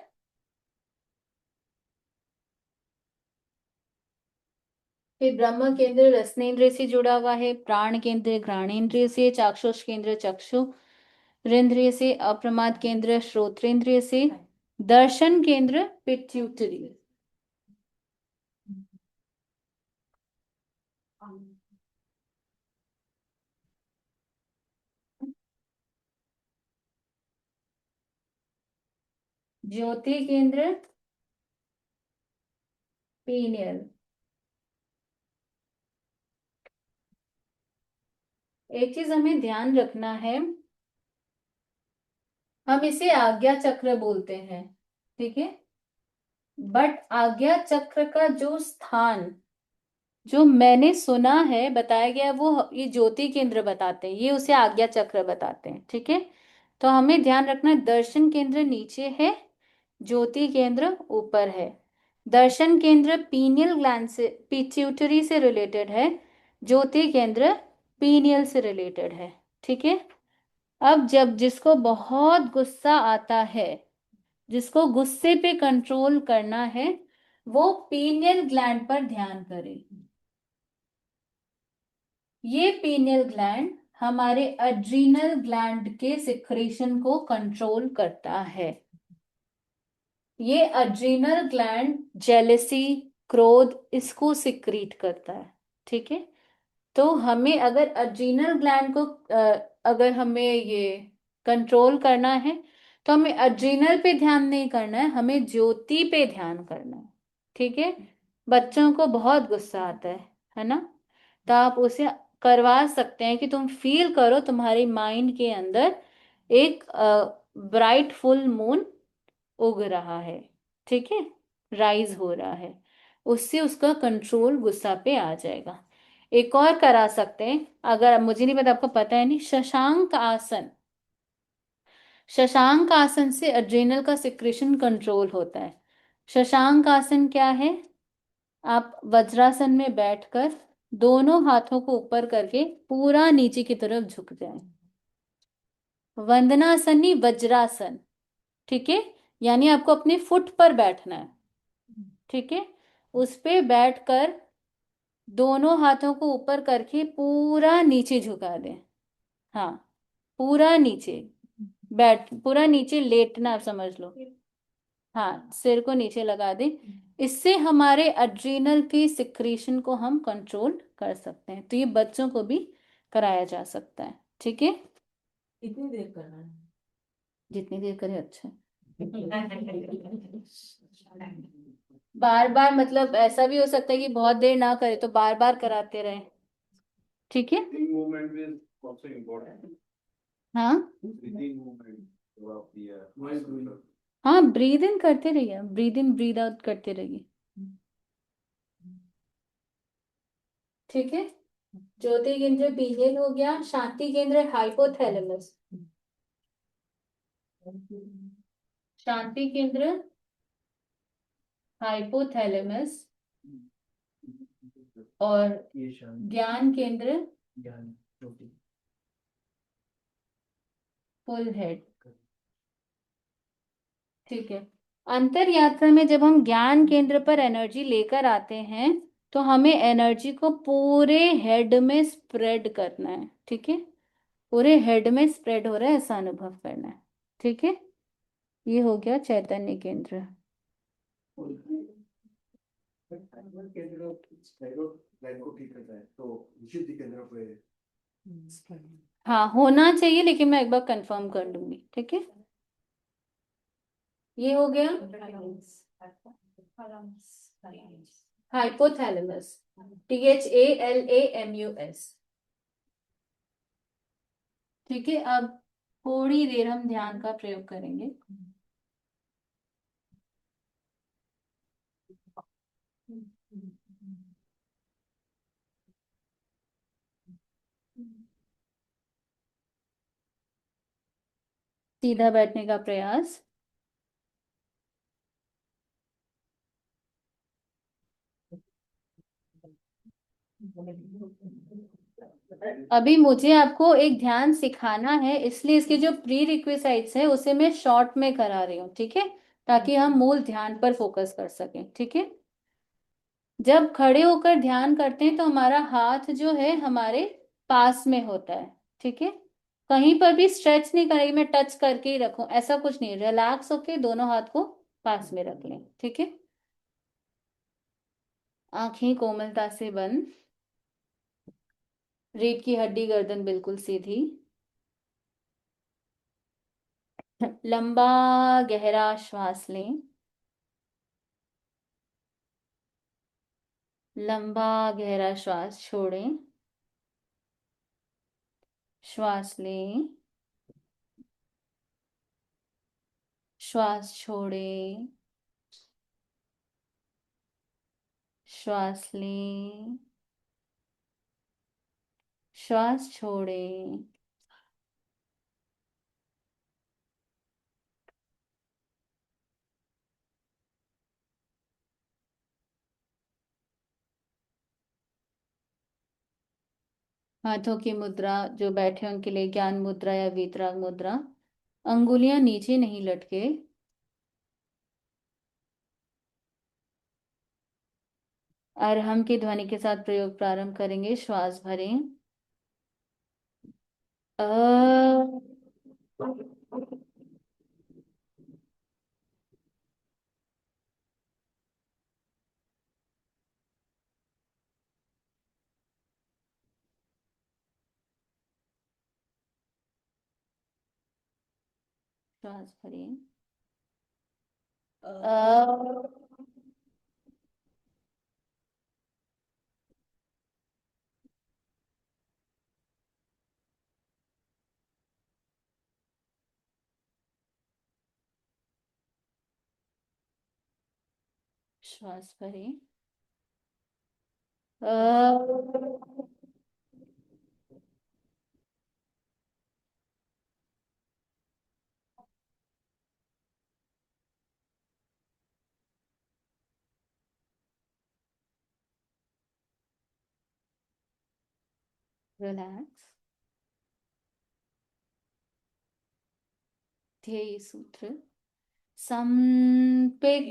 फिर ब्रह्म केंद्र रसनेन्द्रिय से जुड़ा हुआ है, प्राण केंद्र घ्राणेन्द्रिय से, चाक्षुष केंद्र चक्षु इंद्रिय से, अप्रमाद केंद्र श्रोत्रेंद्रिय से, दर्शन केंद्र पिट्यूटरी। ज्योति केंद्र पीनियल। एक चीज हमें ध्यान रखना है, हम इसे आज्ञा चक्र बोलते हैं, ठीक है। बट आज्ञा चक्र का जो स्थान, जो मैंने सुना है बताया गया, वो ये ज्योति केंद्र बताते हैं, ये उसे आज्ञा चक्र बताते हैं, ठीक है। तो हमें ध्यान रखना है, दर्शन केंद्र नीचे है, ज्योति केंद्र ऊपर है। दर्शन केंद्र पीनियल ग्लैंड से, पिट्यूटरी से रिलेटेड है, ज्योति केंद्र पीनियल से रिलेटेड है, ठीक है। अब जब जिसको बहुत गुस्सा आता है, जिसको गुस्से पे कंट्रोल करना है, वो पीनियल ग्लैंड पर ध्यान करे। ये पीनियल ग्लैंड हमारे अड्रीनल ग्लैंड के सिक्रेशन को कंट्रोल करता है। ये अड्रीनल ग्लैंड जेलेसी, क्रोध, इसको सिक्रीट करता है, ठीक है। तो हमें अगर अड्रीनल ग्लैंड को अगर हमें ये कंट्रोल करना है, तो हमें अड्रीनल पे ध्यान नहीं करना है, हमें ज्योति पे ध्यान करना है, ठीक है। बच्चों को बहुत गुस्सा आता है ना, तो आप उसे करवा सकते हैं कि तुम फील करो तुम्हारी माइंड के अंदर एक ब्राइट फुल मून उग रहा है, ठीक है, राइज हो रहा है, उससे उसका कंट्रोल गुस्सा पे आ जाएगा। एक और करा सकते हैं, अगर मुझे नहीं पता, आपको पता है नहीं, शशांक आसन। शशांक आसन से अड्रेनल का सिक्रेशन कंट्रोल होता है। शशांक आसन क्या है? आप वज्रासन में बैठकर दोनों हाथों को ऊपर करके पूरा नीचे की तरफ झुक जाएं। वंदनासन नहीं, वज्रासन। ठीक है, यानी आपको अपने फुट पर बैठना है। ठीक है, उस पे बैठकर दोनों हाथों को ऊपर करके पूरा नीचे झुका दें। हाँ, पूरा नीचे पूरा नीचे लेटना, आप समझ लो। हाँ, सिर को नीचे लगा दें। इससे हमारे एड्रीनल की सिक्रीशन को हम कंट्रोल कर सकते हैं। तो ये बच्चों को भी कराया जा सकता है। ठीक है, कितनी देर करना है? जितनी देर करें अच्छा है। बार बार, मतलब ऐसा भी हो सकता है कि बहुत देर ना करे, तो बार बार कराते रहे। ठीक है, movement is also important. हाँ Breathing movement throughout the हाँ, ब्रीद इन करते रहिए, ब्रीद इन ब्रीद आउट करते रहिए। ठीक है, ज्योति केंद्र पीनियल हो गया, शांति केंद्र हाइपोथैलेमस। शांति केंद्र हाइपोथैलेमस और ज्ञान केंद्र फुल हेड। ठीक है, अंतर यात्रा में जब हम ज्ञान केंद्र पर एनर्जी लेकर आते हैं तो हमें एनर्जी को पूरे हेड में स्प्रेड करना है। ठीक है, पूरे हेड में स्प्रेड हो रहा है ऐसा अनुभव करना है। ठीक है, ये हो गया चैतन्य केंद्र। हाँ, होना चाहिए, लेकिन मैं एक बार कंफर्म कर लूंगी। ठीक है, ये हो गया हाइपोथैलेमस, THALAMUS। ठीक है, अब थोड़ी देर हम ध्यान का प्रयोग करेंगे। सीधा बैठने का प्रयास। अभी मुझे आपको एक ध्यान सिखाना है, इसलिए इसके जो प्री रिक्विसाइट्स है उसे मैं शॉर्ट में करा रही हूँ। ठीक है, ताकि हम मूल ध्यान पर फोकस कर सकें। ठीक है, जब खड़े होकर ध्यान करते हैं तो हमारा हाथ जो है हमारे पास में होता है। ठीक है, कहीं पर भी स्ट्रेच नहीं करेंगे, मैं टच करके ही रखूं, ऐसा कुछ नहीं। रिलैक्स होके दोनों हाथ को पास में रख लें। ठीक है, आंखें कोमलता से बंद, रीढ़ की हड्डी गर्दन बिल्कुल सीधी, लंबा गहरा श्वास लें, लंबा गहरा श्वास छोड़ें, श्वास लें, श्वास छोड़ें, श्वास लें, श्वास छोड़ें। हाथों की मुद्रा, जो बैठे उनके लिए ज्ञान मुद्रा या वीतराग मुद्रा। अंगुलियां नीचे नहीं लटके। अरहम की ध्वनि के साथ प्रयोग प्रारंभ करेंगे। श्वास भरें, अ श्वास भरें, श्वास भरें, रिलैक्स। ध्येय सूत्र संपिग्घै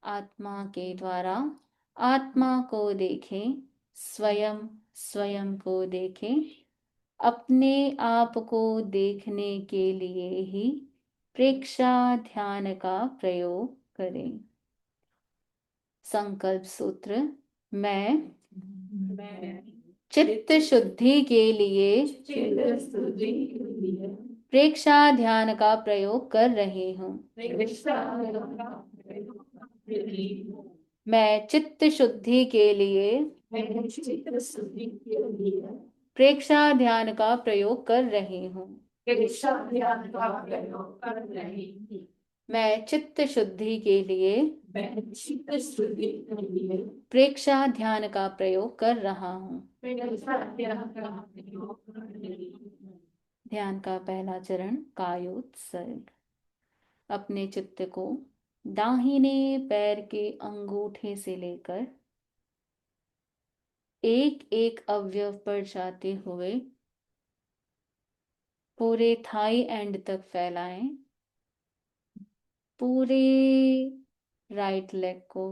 आत्मा के द्वारा आत्मा को देखें, स्वयं स्वयं को देखें, अपने आप को देखने के लिए ही प्रेक्षा ध्यान का प्रयोग करें। संकल्प सूत्र मैं चित्त शुद्धि के लिए प्रेक्षा ध्यान का प्रयोग कर रही हूँ। मैं चित्त शुद्धि के लिए प्रेक्षा ध्यान का प्रयोग कर रही हूँ। मैं चित्त शुद्धि के लिए प्रेक्षा ध्यान का प्रयोग कर रहा हूँ। ध्यान का पहला चरण कायोत्सर्ग। अपने चित्त को दाहिने पैर के अंगूठे से लेकर एक एक अवयव पर जाते हुए पूरे थाई एंड तक फैलाएं। पूरे राइट लेग को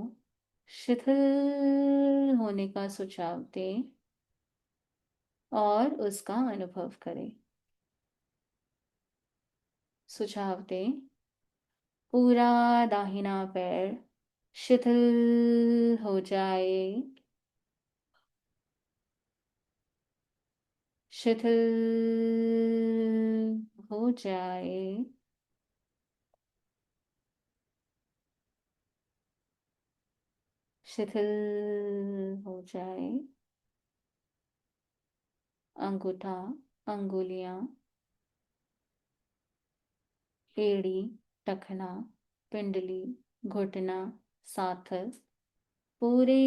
शिथिल होने का सुझाव दें और उसका अनुभव करें। सुझाव दें, पूरा दाहिना पैर शिथिल हो जाए, शिथिल हो जाए। शिथिल हो जाए। अंगूठा, अंगुलियां, एड़ी, टखना, पिंडली, घुटना, साथर, पूरे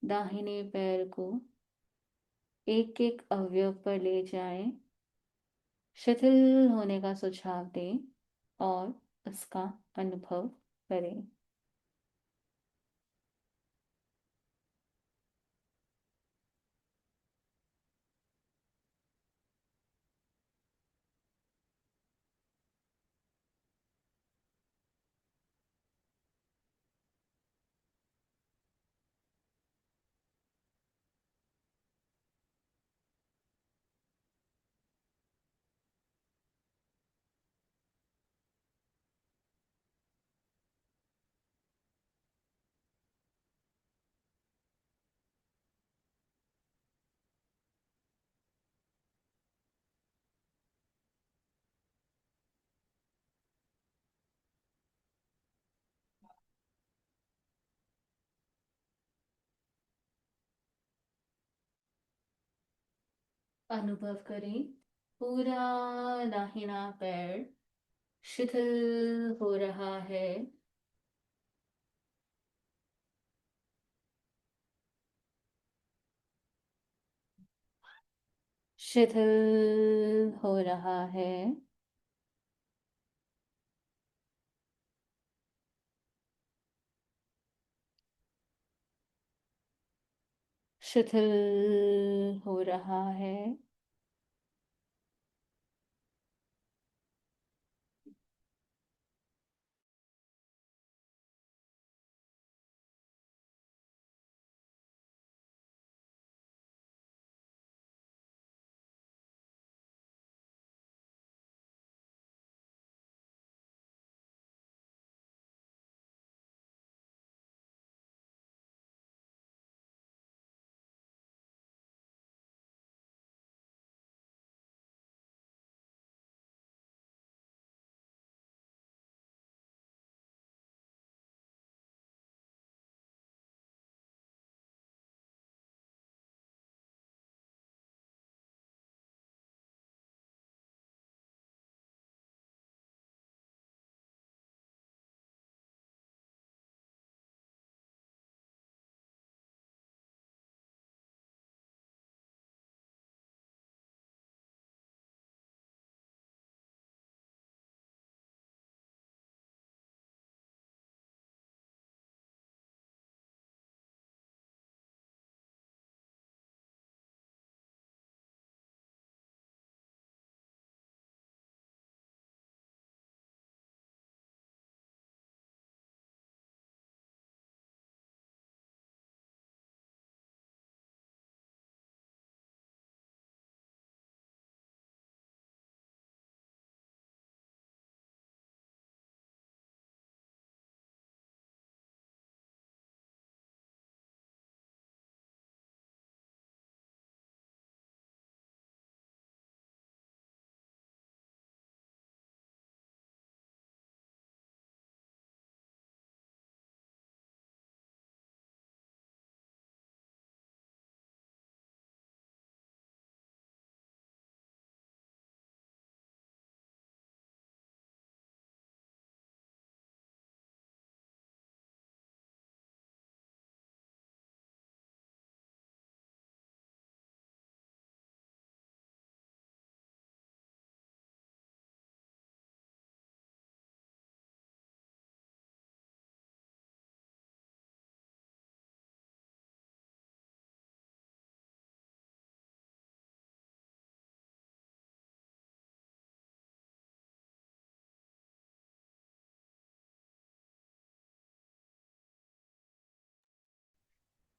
दाहिने पैर को एक एक अवयव पर ले जाएं, शिथिल होने का सुझाव दें और उसका अनुभव करें। अनुभव करें, पूरा दाहिना पैर शिथिल हो रहा है। शिथिल हो रहा है। शिथिल हो रहा है।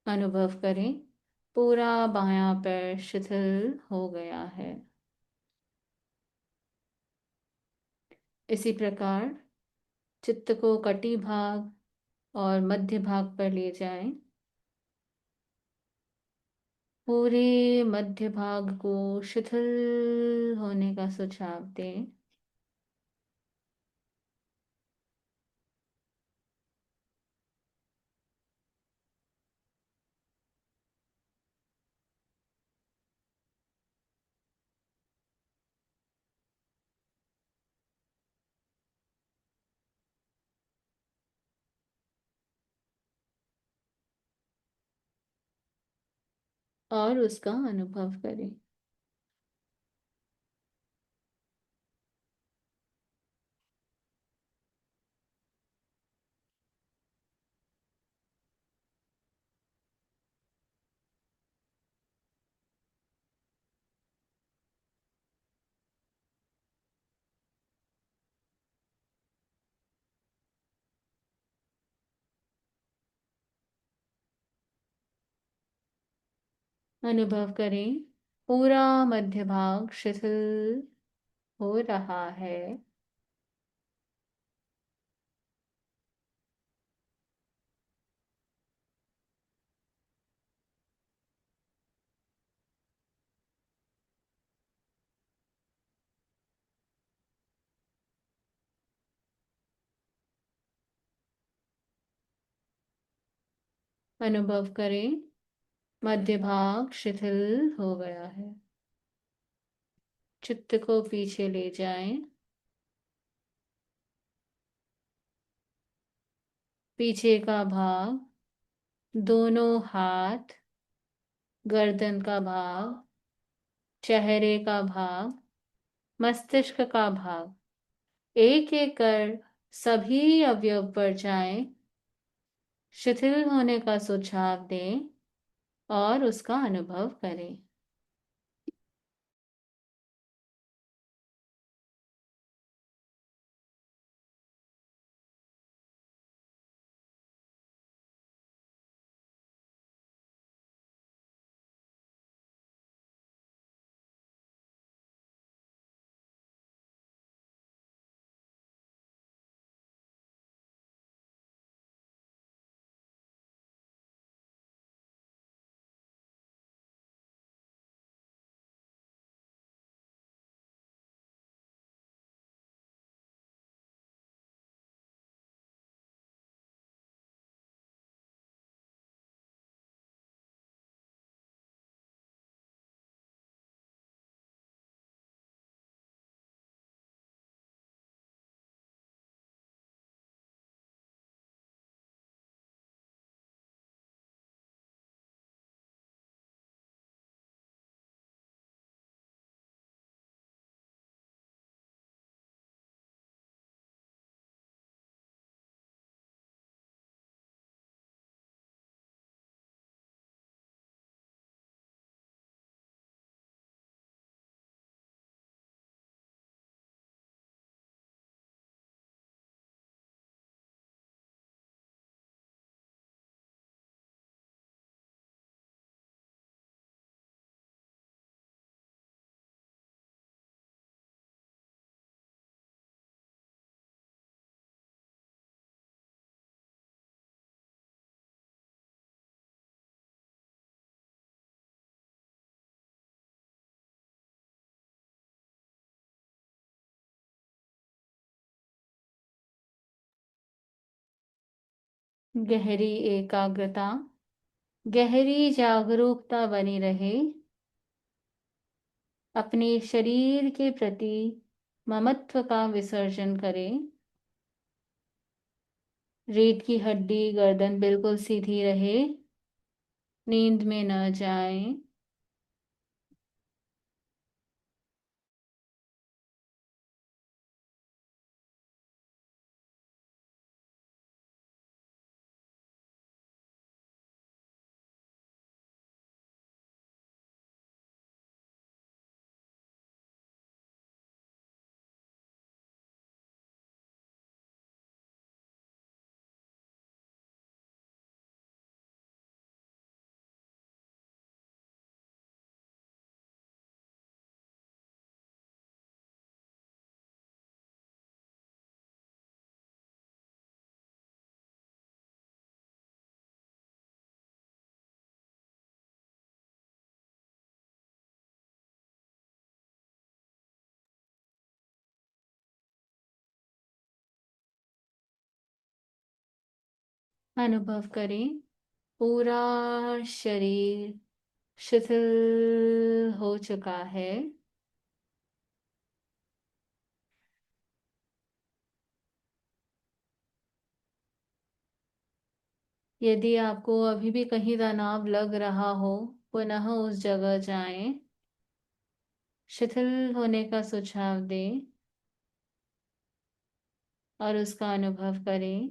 अनुभव करें पूरा बायां पैर शिथिल हो गया है। इसी प्रकार चित्त को कटी भाग और मध्य भाग पर ले जाएं। पूरे मध्य भाग को शिथिल होने का सुझाव दें। और उसका अनुभव करें। अनुभव करें पूरा मध्य भाग शिथिल हो रहा है। अनुभव करें मध्य भाग शिथिल हो गया है। चित्त को पीछे ले जाएं। पीछे का भाग, दोनों हाथ, गर्दन का भाग, चेहरे का भाग, मस्तिष्क का भाग, एक एक कर सभी अवयव पर जाएं। शिथिल होने का सुझाव दें और उसका अनुभव करें। गहरी एकाग्रता, गहरी जागरूकता बनी रहे। अपने शरीर के प्रति ममत्व का विसर्जन करें। रीढ़ की हड्डी, गर्दन बिल्कुल सीधी रहे। नींद में न जाएं। अनुभव करें पूरा शरीर शिथिल हो चुका है। यदि आपको अभी भी कहीं तनाव लग रहा हो, पुनः उस जगह जाएं, शिथिल होने का सुझाव दें और उसका अनुभव करें।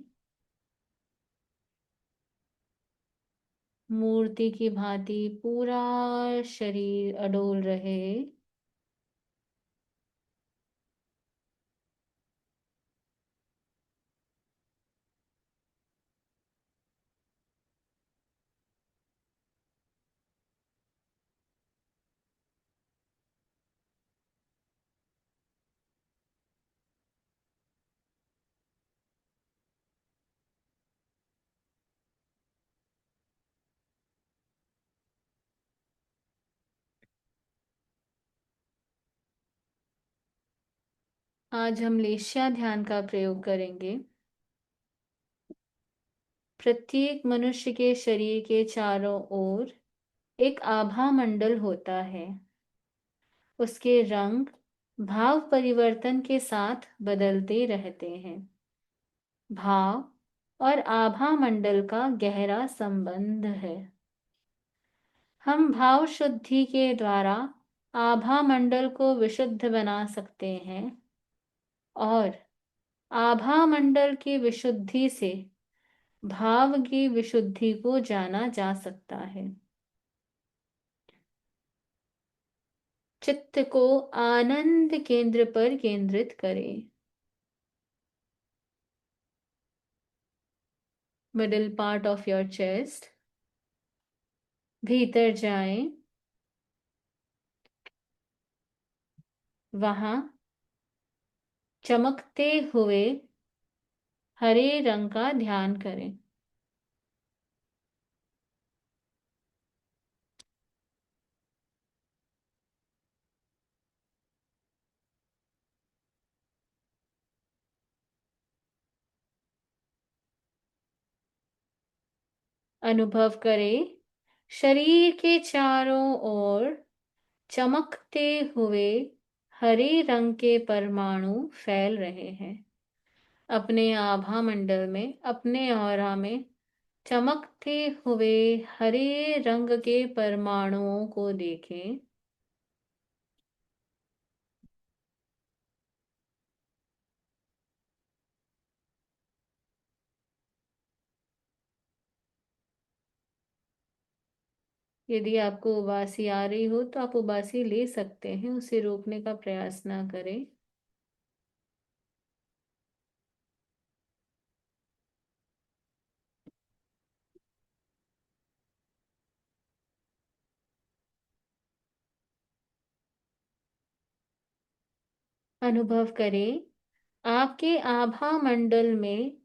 मूर्ति की भांति पूरा शरीर अडोल रहे। आज हम लेश्या ध्यान का प्रयोग करेंगे। प्रत्येक मनुष्य के शरीर के चारों ओर एक आभा मंडल होता है। उसके रंग भाव परिवर्तन के साथ बदलते रहते हैं। भाव और आभा मंडल का गहरा संबंध है। हम भाव शुद्धि के द्वारा आभा मंडल को विशुद्ध बना सकते हैं और आभा मंडल की विशुद्धि से भाव की विशुद्धि को जाना जा सकता है। चित्त को आनंद केंद्र पर केंद्रित करें। Middle part of your chest. भीतर जाएं। वहां चमकते हुए हरे रंग का ध्यान करें। अनुभव करें शरीर के चारों ओर चमकते हुए हरे रंग के परमाणु फैल रहे हैं। अपने आभा मंडल में, अपने ऑरा में चमकते हुए हरे रंग के परमाणुओं को देखें। यदि आपको उबासी आ रही हो तो आप उबासी ले सकते हैं, उसे रोकने का प्रयास ना करें। अनुभव करें आपके आभा मंडल में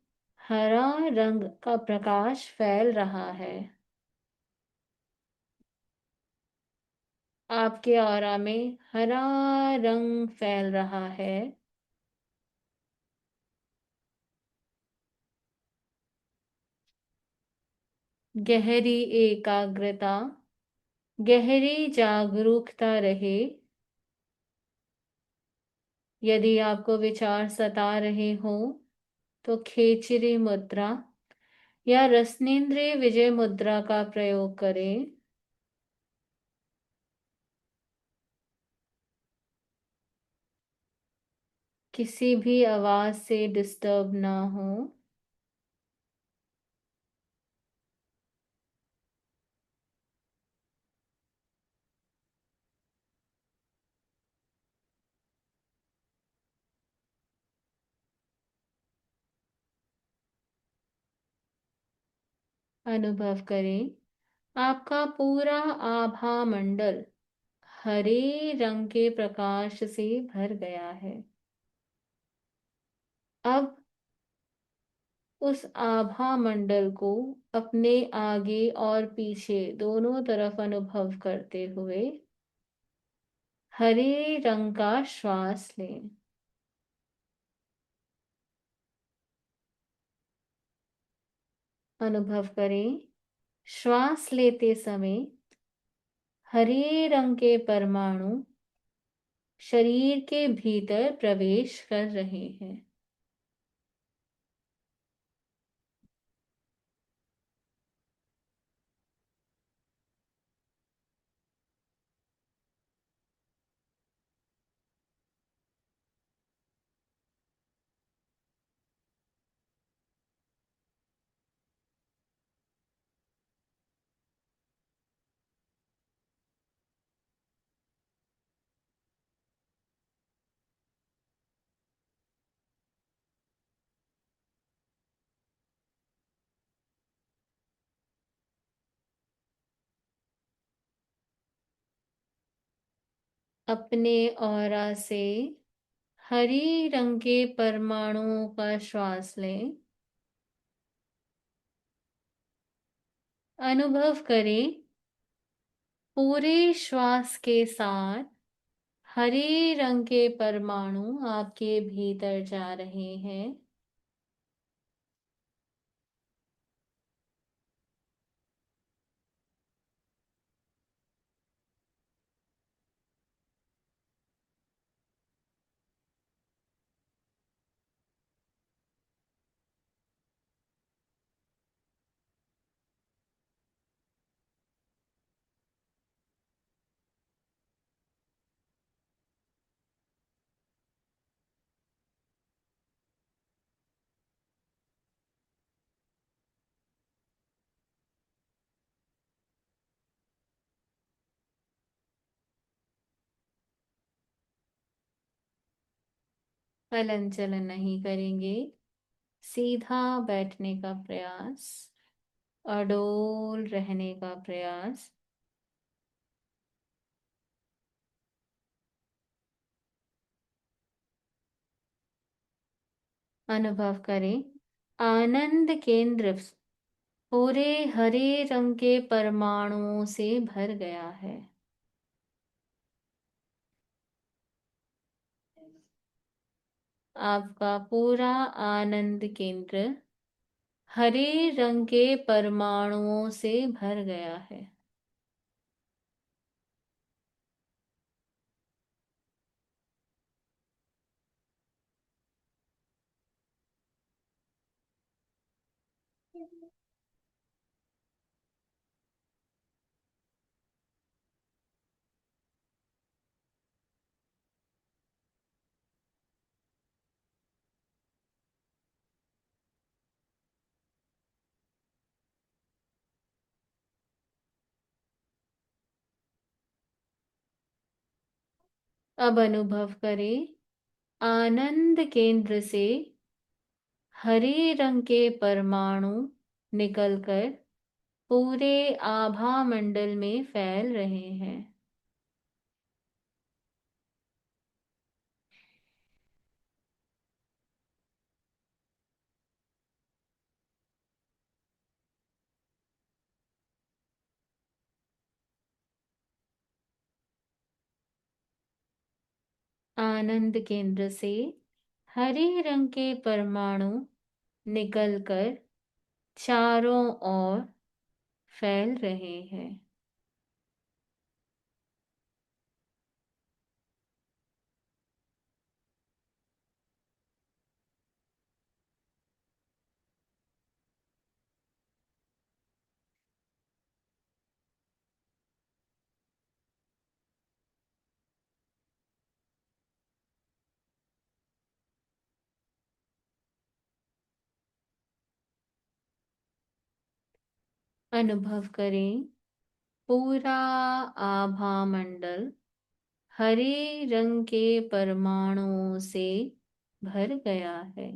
हरा रंग का प्रकाश फैल रहा है। आपके ऑरा में हरा रंग फैल रहा है। गहरी एकाग्रता, गहरी जागरूकता रहे। यदि आपको विचार सता रहे हो तो खेचरी मुद्रा या रसनेंद्रिय विजय मुद्रा का प्रयोग करें। किसी भी आवाज से डिस्टर्ब ना हो। अनुभव करें आपका पूरा आभा मंडल हरे रंग के प्रकाश से भर गया है। अब उस आभा मंडल को अपने आगे और पीछे दोनों तरफ अनुभव करते हुए हरे रंग का श्वास लें। अनुभव करें श्वास लेते समय हरे रंग के परमाणु शरीर के भीतर प्रवेश कर रहे हैं। अपने ऑरा से हरी रंग के परमाणुओं का श्वास लें। अनुभव करें पूरे श्वास के साथ हरे रंग के परमाणु आपके भीतर जा रहे हैं। हलन चलन नहीं करेंगे, सीधा बैठने का प्रयास, अडोल रहने का प्रयास। अनुभव करें आनंद केंद्र पूरे हरे रंग के परमाणुओं से भर गया है। आपका पूरा आनंद केंद्र हरे रंग के परमाणुओं से भर गया है। अब अनुभव करें आनंद केंद्र से हरे रंग के परमाणु निकलकर पूरे आभा मंडल में फैल रहे हैं। आनंद केंद्र से हरे रंग के परमाणु निकलकर चारों ओर फैल रहे हैं। अनुभव करें पूरा आभा मंडल हरे रंग के परमाणुओं से भर गया है।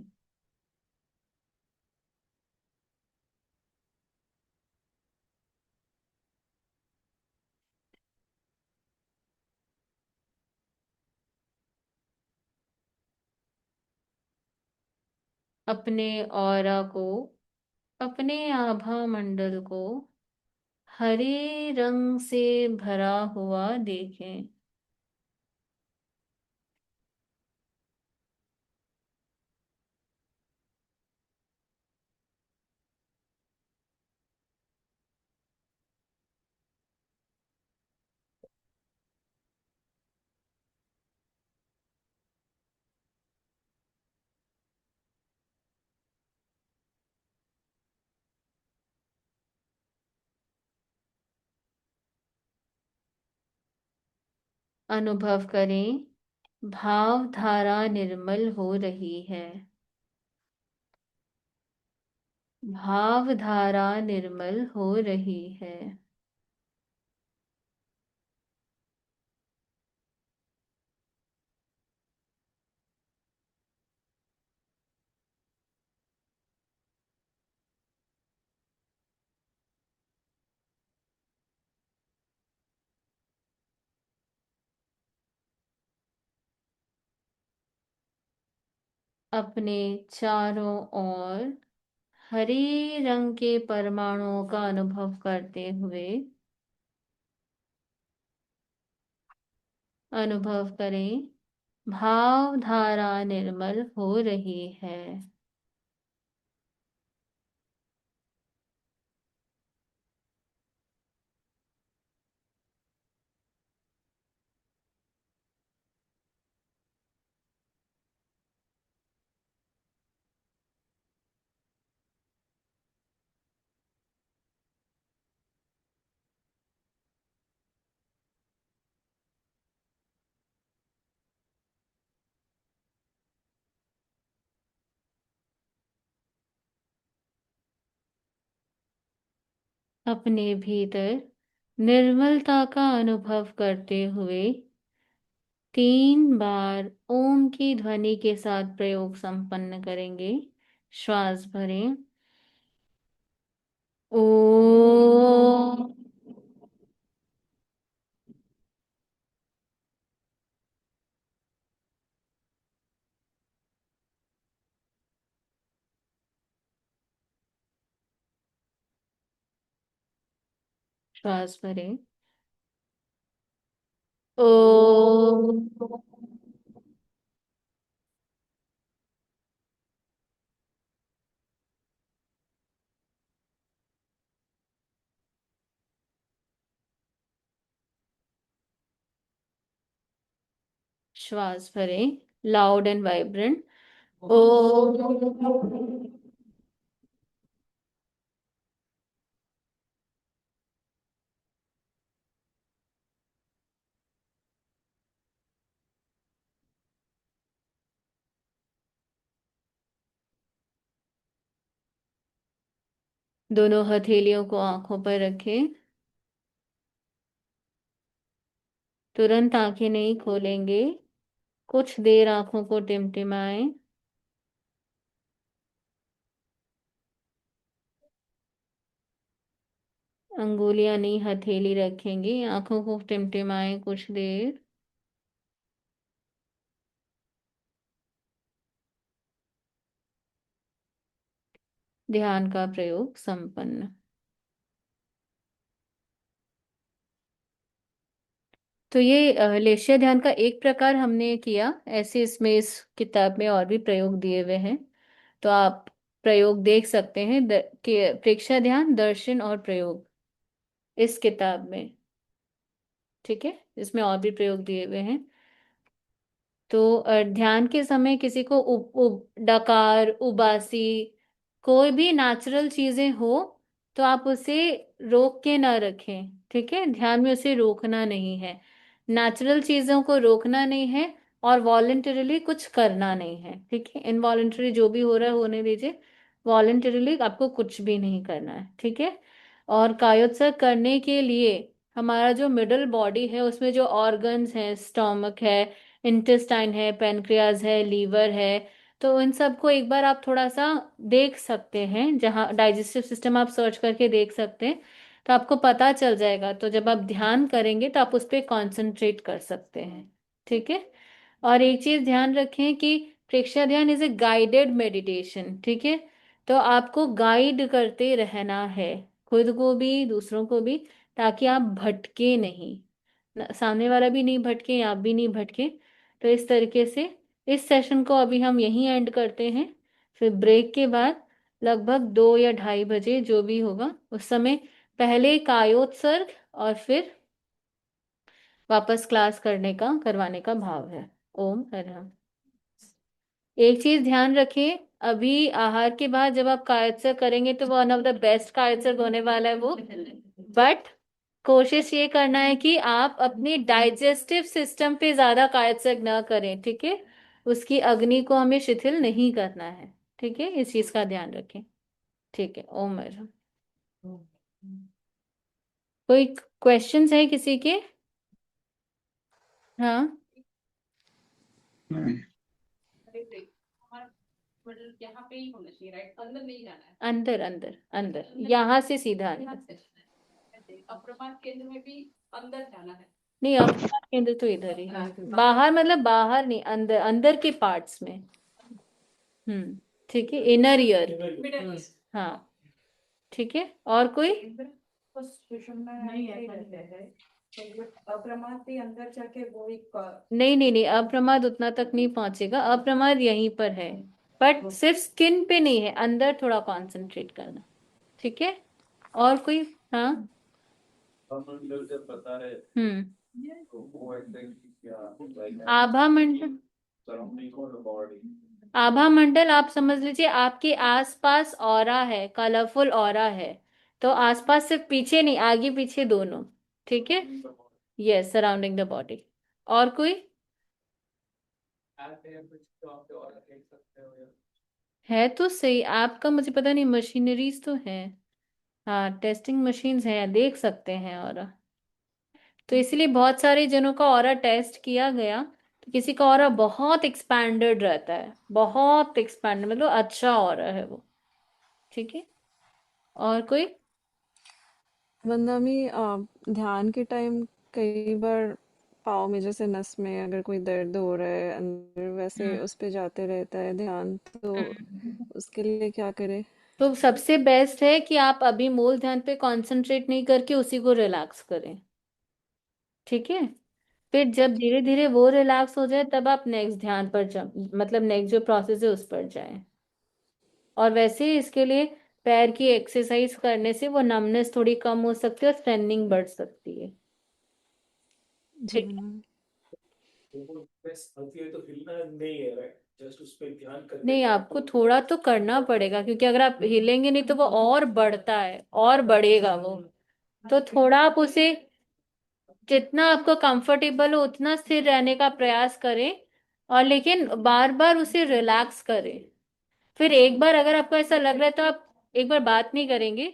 अपने ऑरा को, अपने आभा मंडल को हरे रंग से भरा हुआ देखें। अनुभव करें भाव धारा निर्मल हो रही है। भाव धारा निर्मल हो रही है। अपने चारों ओर हरे रंग के परमाणुओं का अनुभव करते हुए अनुभव करें भाव धारा निर्मल हो रही है। अपने भीतर निर्मलता का अनुभव करते हुए 3 बार ओम की ध्वनि के साथ प्रयोग संपन्न करेंगे। श्वास भरें। ओ। श्वास भरें। ओ। श्वास भरें लाउड एंड वाइब्रेंट। ओ। दोनों हथेलियों को आंखों पर रखें। तुरंत आंखें नहीं खोलेंगे, कुछ देर आंखों को टिमटिमाएं। अंगुलियां नहीं, हथेली रखेंगे, आंखों को टिमटिमाएं कुछ देर। ध्यान का प्रयोग संपन्न। तो ये लेश्य ध्यान का एक प्रकार हमने किया। ऐसे इसमें इस किताब में और भी प्रयोग दिए हुए हैं, तो आप प्रयोग देख सकते हैं कि प्रेक्षा ध्यान, दर्शन और प्रयोग इस किताब में। ठीक है, इसमें और भी प्रयोग दिए हुए हैं। तो ध्यान के समय किसी को डकार, उबासी, कोई भी नेचुरल चीजें हो तो आप उसे रोक के ना रखें। ठीक है, ध्यान में उसे रोकना नहीं है, नेचुरल चीजों को रोकना नहीं है, और वॉलंटरीली कुछ करना नहीं है। ठीक है, इनवॉलंटरी जो भी हो रहा है होने दीजिए, वॉलंटरीली आपको कुछ भी नहीं करना है। ठीक है, और कायोत्सर्ग करने के लिए हमारा जो मिडल बॉडी है उसमें जो ऑर्गन्स हैं, स्टोमक है, इंटेस्टाइन है, पेनक्रियाज है, लीवर है, तो इन सबको एक बार आप थोड़ा सा देख सकते हैं। जहाँ डाइजेस्टिव सिस्टम आप सर्च करके देख सकते हैं तो आपको पता चल जाएगा। तो जब आप ध्यान करेंगे तो आप उस पर कॉन्सेंट्रेट कर सकते हैं। ठीक है, और एक चीज ध्यान रखें कि प्रेक्षा ध्यान इज ए गाइडेड मेडिटेशन। ठीक है, तो आपको गाइड करते रहना है, खुद को भी दूसरों को भी, ताकि आप भटके नहीं, सामने वाला भी नहीं भटके, आप भी नहीं भटके। तो इस तरीके से इस सेशन को अभी हम यहीं एंड करते हैं। फिर ब्रेक के बाद लगभग 2 या 2:30 बजे जो भी होगा उस समय पहले कायोत्सर्ग और फिर वापस क्लास करवाने का भाव है। ओम हर। एक चीज ध्यान रखें, अभी आहार के बाद जब आप कायोत्सर्ग करेंगे तो वो वन ऑफ द बेस्ट कायोत्सर्ग होने वाला है वो। बट कोशिश ये करना है कि आप अपनी डाइजेस्टिव सिस्टम पे ज्यादा कायत्सक न करें, ठीक है। उसकी अग्नि को हमें शिथिल नहीं करना है, ठीक है, इस चीज का ध्यान रखें। ठीक है, ओम अर्हम। कोई क्वेश्चंस है किसी के? हाँ, यहाँ पे ही होना चाहिए, राइट? अंदर नहीं जाना है। अंदर अंदर अंदर, यहाँ से सीधा अंदर। अप्रमाद केंद्र में भी अंदर जाना है। नहीं, अब केंद्र तो इधर ही है। बाहर मतलब बाहर नहीं, अंदर, अंदर के पार्ट्स में। ठीक है, इनर ईयर। हाँ, ठीक है। और कोई? सुषुम्ना नहीं है, अप्रमाद भी अंदर जाके वो एक नहीं नहीं नहीं, अप्रमाद उतना तक नहीं पहुंचेगा, अप्रमाद यहीं पर है, बट सिर्फ स्किन पे नहीं है, अंदर थोड़ा कंसंट्रेट करना, ठीक है। और कोई? हाँ। हम्म आभा मंडल, आभा मंडल आप समझ लीजिए आपके आसपास ऑरा है, कलरफुल ऑरा है। तो आसपास सिर्फ पीछे नहीं, आगे पीछे दोनों, ठीक है। Yes, surrounding the body. और कोई? है तो सही आपका, मुझे पता नहीं, मशीनरीज तो है। हाँ, टेस्टिंग मशीन्स हैं, देख सकते हैं ऑरा। तो इसलिए बहुत सारे जनों का ऑरा टेस्ट किया गया, तो किसी का ऑरा बहुत एक्सपैंडेड रहता है, बहुत एक्सपैंडेड, मतलब अच्छा ऑरा है वो, ठीक है। और कोई? वंदना ध्यान के टाइम कई बार पाँव में जैसे नस में अगर कोई दर्द हो रहा है अंदर, वैसे हम्म उस पे जाते रहता है ध्यान, तो हम्म। उसके लिए क्या करे? तो सबसे बेस्ट है कि आप अभी मूल ध्यान पे कंसंट्रेट नहीं करके उसी को रिलैक्स करें, ठीक है। फिर जब धीरे धीरे वो रिलैक्स हो जाए तब आप नेक्स्ट ध्यान पर जा, मतलब नेक्स्ट जो प्रोसेस है उस पर जाएं। और वैसे ही इसके लिए पैर की एक्सरसाइज करने से वो नमनेस थोड़ी कम हो सकती है और स्ट्रेंथनिंग बढ़ सकती है, जी ठीक है। वंदना। नहीं, आपको थोड़ा तो करना पड़ेगा, क्योंकि अगर आप हिलेंगे नहीं तो वो और बढ़ता है और बढ़ेगा वो। तो थोड़ा आप उसे, जितना आपको कंफर्टेबल हो उतना स्थिर रहने का प्रयास करें, और लेकिन बार बार उसे रिलैक्स करें। फिर एक बार अगर आपको ऐसा लग रहा है तो आप एक बार बात नहीं करेंगे,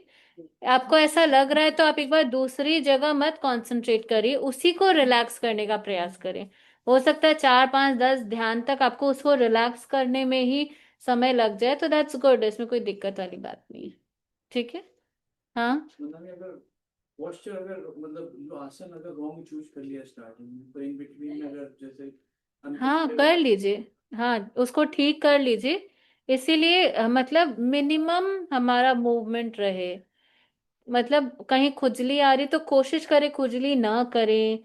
आपको ऐसा लग रहा है तो आप एक बार दूसरी जगह मत कंसंट्रेट करिए, उसी को रिलैक्स करने का प्रयास करें। हो सकता है 4 5 10 ध्यान तक आपको उसको रिलैक्स करने में ही समय लग जाए, तो दैट्स गुड, इसमें कोई दिक्कत वाली बात नहीं है, ठीक है। हाँ पोस्चर अगर मतलब जो आसन अगर रॉन्ग चूज कर लिया स्टार्टिंग में, तो इन बिटवीन में अगर जैसे हाँ, कर लीजिए, हाँ उसको ठीक कर लीजिए। इसीलिए मतलब मिनिमम हमारा मूवमेंट रहे, मतलब कहीं खुजली आ रही तो कोशिश करें खुजली ना करें,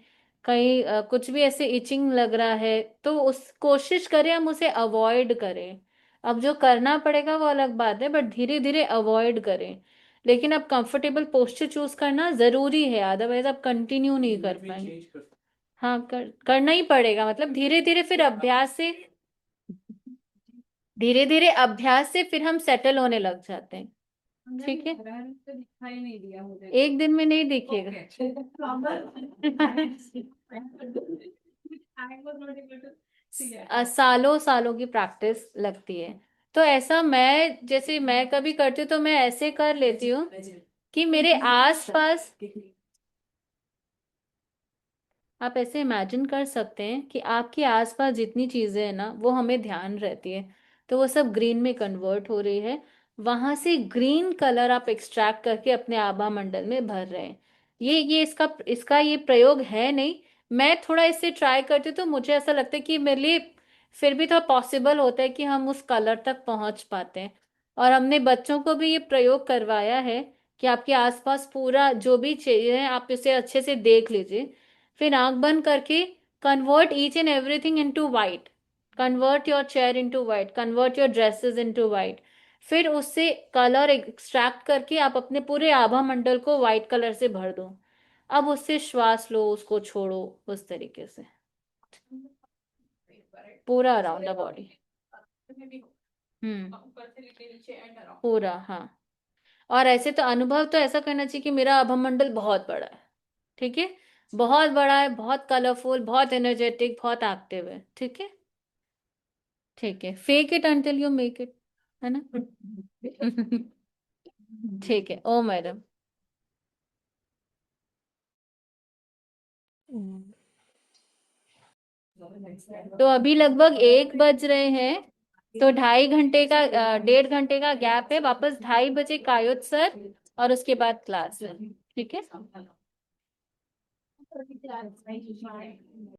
कहीं कुछ भी ऐसे इचिंग लग रहा है तो उस कोशिश करें हम उसे अवॉइड करें। अब जो करना पड़ेगा वो अलग बात है, बट धीरे धीरे अवॉइड करें। लेकिन अब कंफर्टेबल पोस्चर चूज करना जरूरी है, अदरवाइज आप कंटिन्यू नहीं कर पाएंगे। हाँ, करना ही पड़ेगा, मतलब धीरे धीरे फिर अभ्यास से, धीरे धीरे अभ्यास से फिर हम सेटल होने लग जाते हैं, ठीक है। दिखाई नहीं दिया मुझे। एक दिन में नहीं दिखेगा। सालों सालों की प्रैक्टिस लगती है। तो ऐसा मैं, जैसे मैं कभी करती हूँ तो मैं ऐसे कर लेती हूँ कि मेरे आसपास, आप ऐसे इमेजिन कर सकते हैं कि आपके आसपास जितनी चीजें हैं ना वो हमें ध्यान रहती है, तो वो सब ग्रीन में कन्वर्ट हो रही है। वहां से ग्रीन कलर आप एक्सट्रैक्ट करके अपने आभा मंडल में भर रहे हैं। ये इसका इसका ये प्रयोग है नहीं, मैं थोड़ा इससे ट्राई करती हूँ तो मुझे ऐसा लगता है कि मेरे लिए फिर भी थोड़ा पॉसिबल होता है कि हम उस कलर तक पहुंच पाते हैं। और हमने बच्चों को भी ये प्रयोग करवाया है कि आपके आसपास पूरा जो भी चीजें हैं आप इसे अच्छे से देख लीजिए, फिर आंख बंद करके convert each and everything into white, convert your chair into white, convert your dresses into white. फिर उससे कलर एक्सट्रैक्ट करके आप अपने पूरे आभा मंडल को वाइट कलर से भर दो। अब उससे श्वास लो, उसको छोड़ो, उस तरीके से पूरा अराउंड द बॉडी। हम्म पूरा, हाँ। और ऐसे तो अनुभव तो ऐसा करना चाहिए कि मेरा आभा मंडल बहुत बड़ा है, ठीक है, बहुत बड़ा है, बहुत कलरफुल, बहुत एनर्जेटिक, बहुत एक्टिव है। ठीक है, ठीक है, fake it until you make it, है ना? ठीक है, ओ मैडम। तो अभी लगभग 1 बज रहे हैं, तो 2.5 घंटे का 1.5 घंटे का गैप है, वापस 2:30 बजे कायोत सर और उसके बाद क्लास है। ठीक है।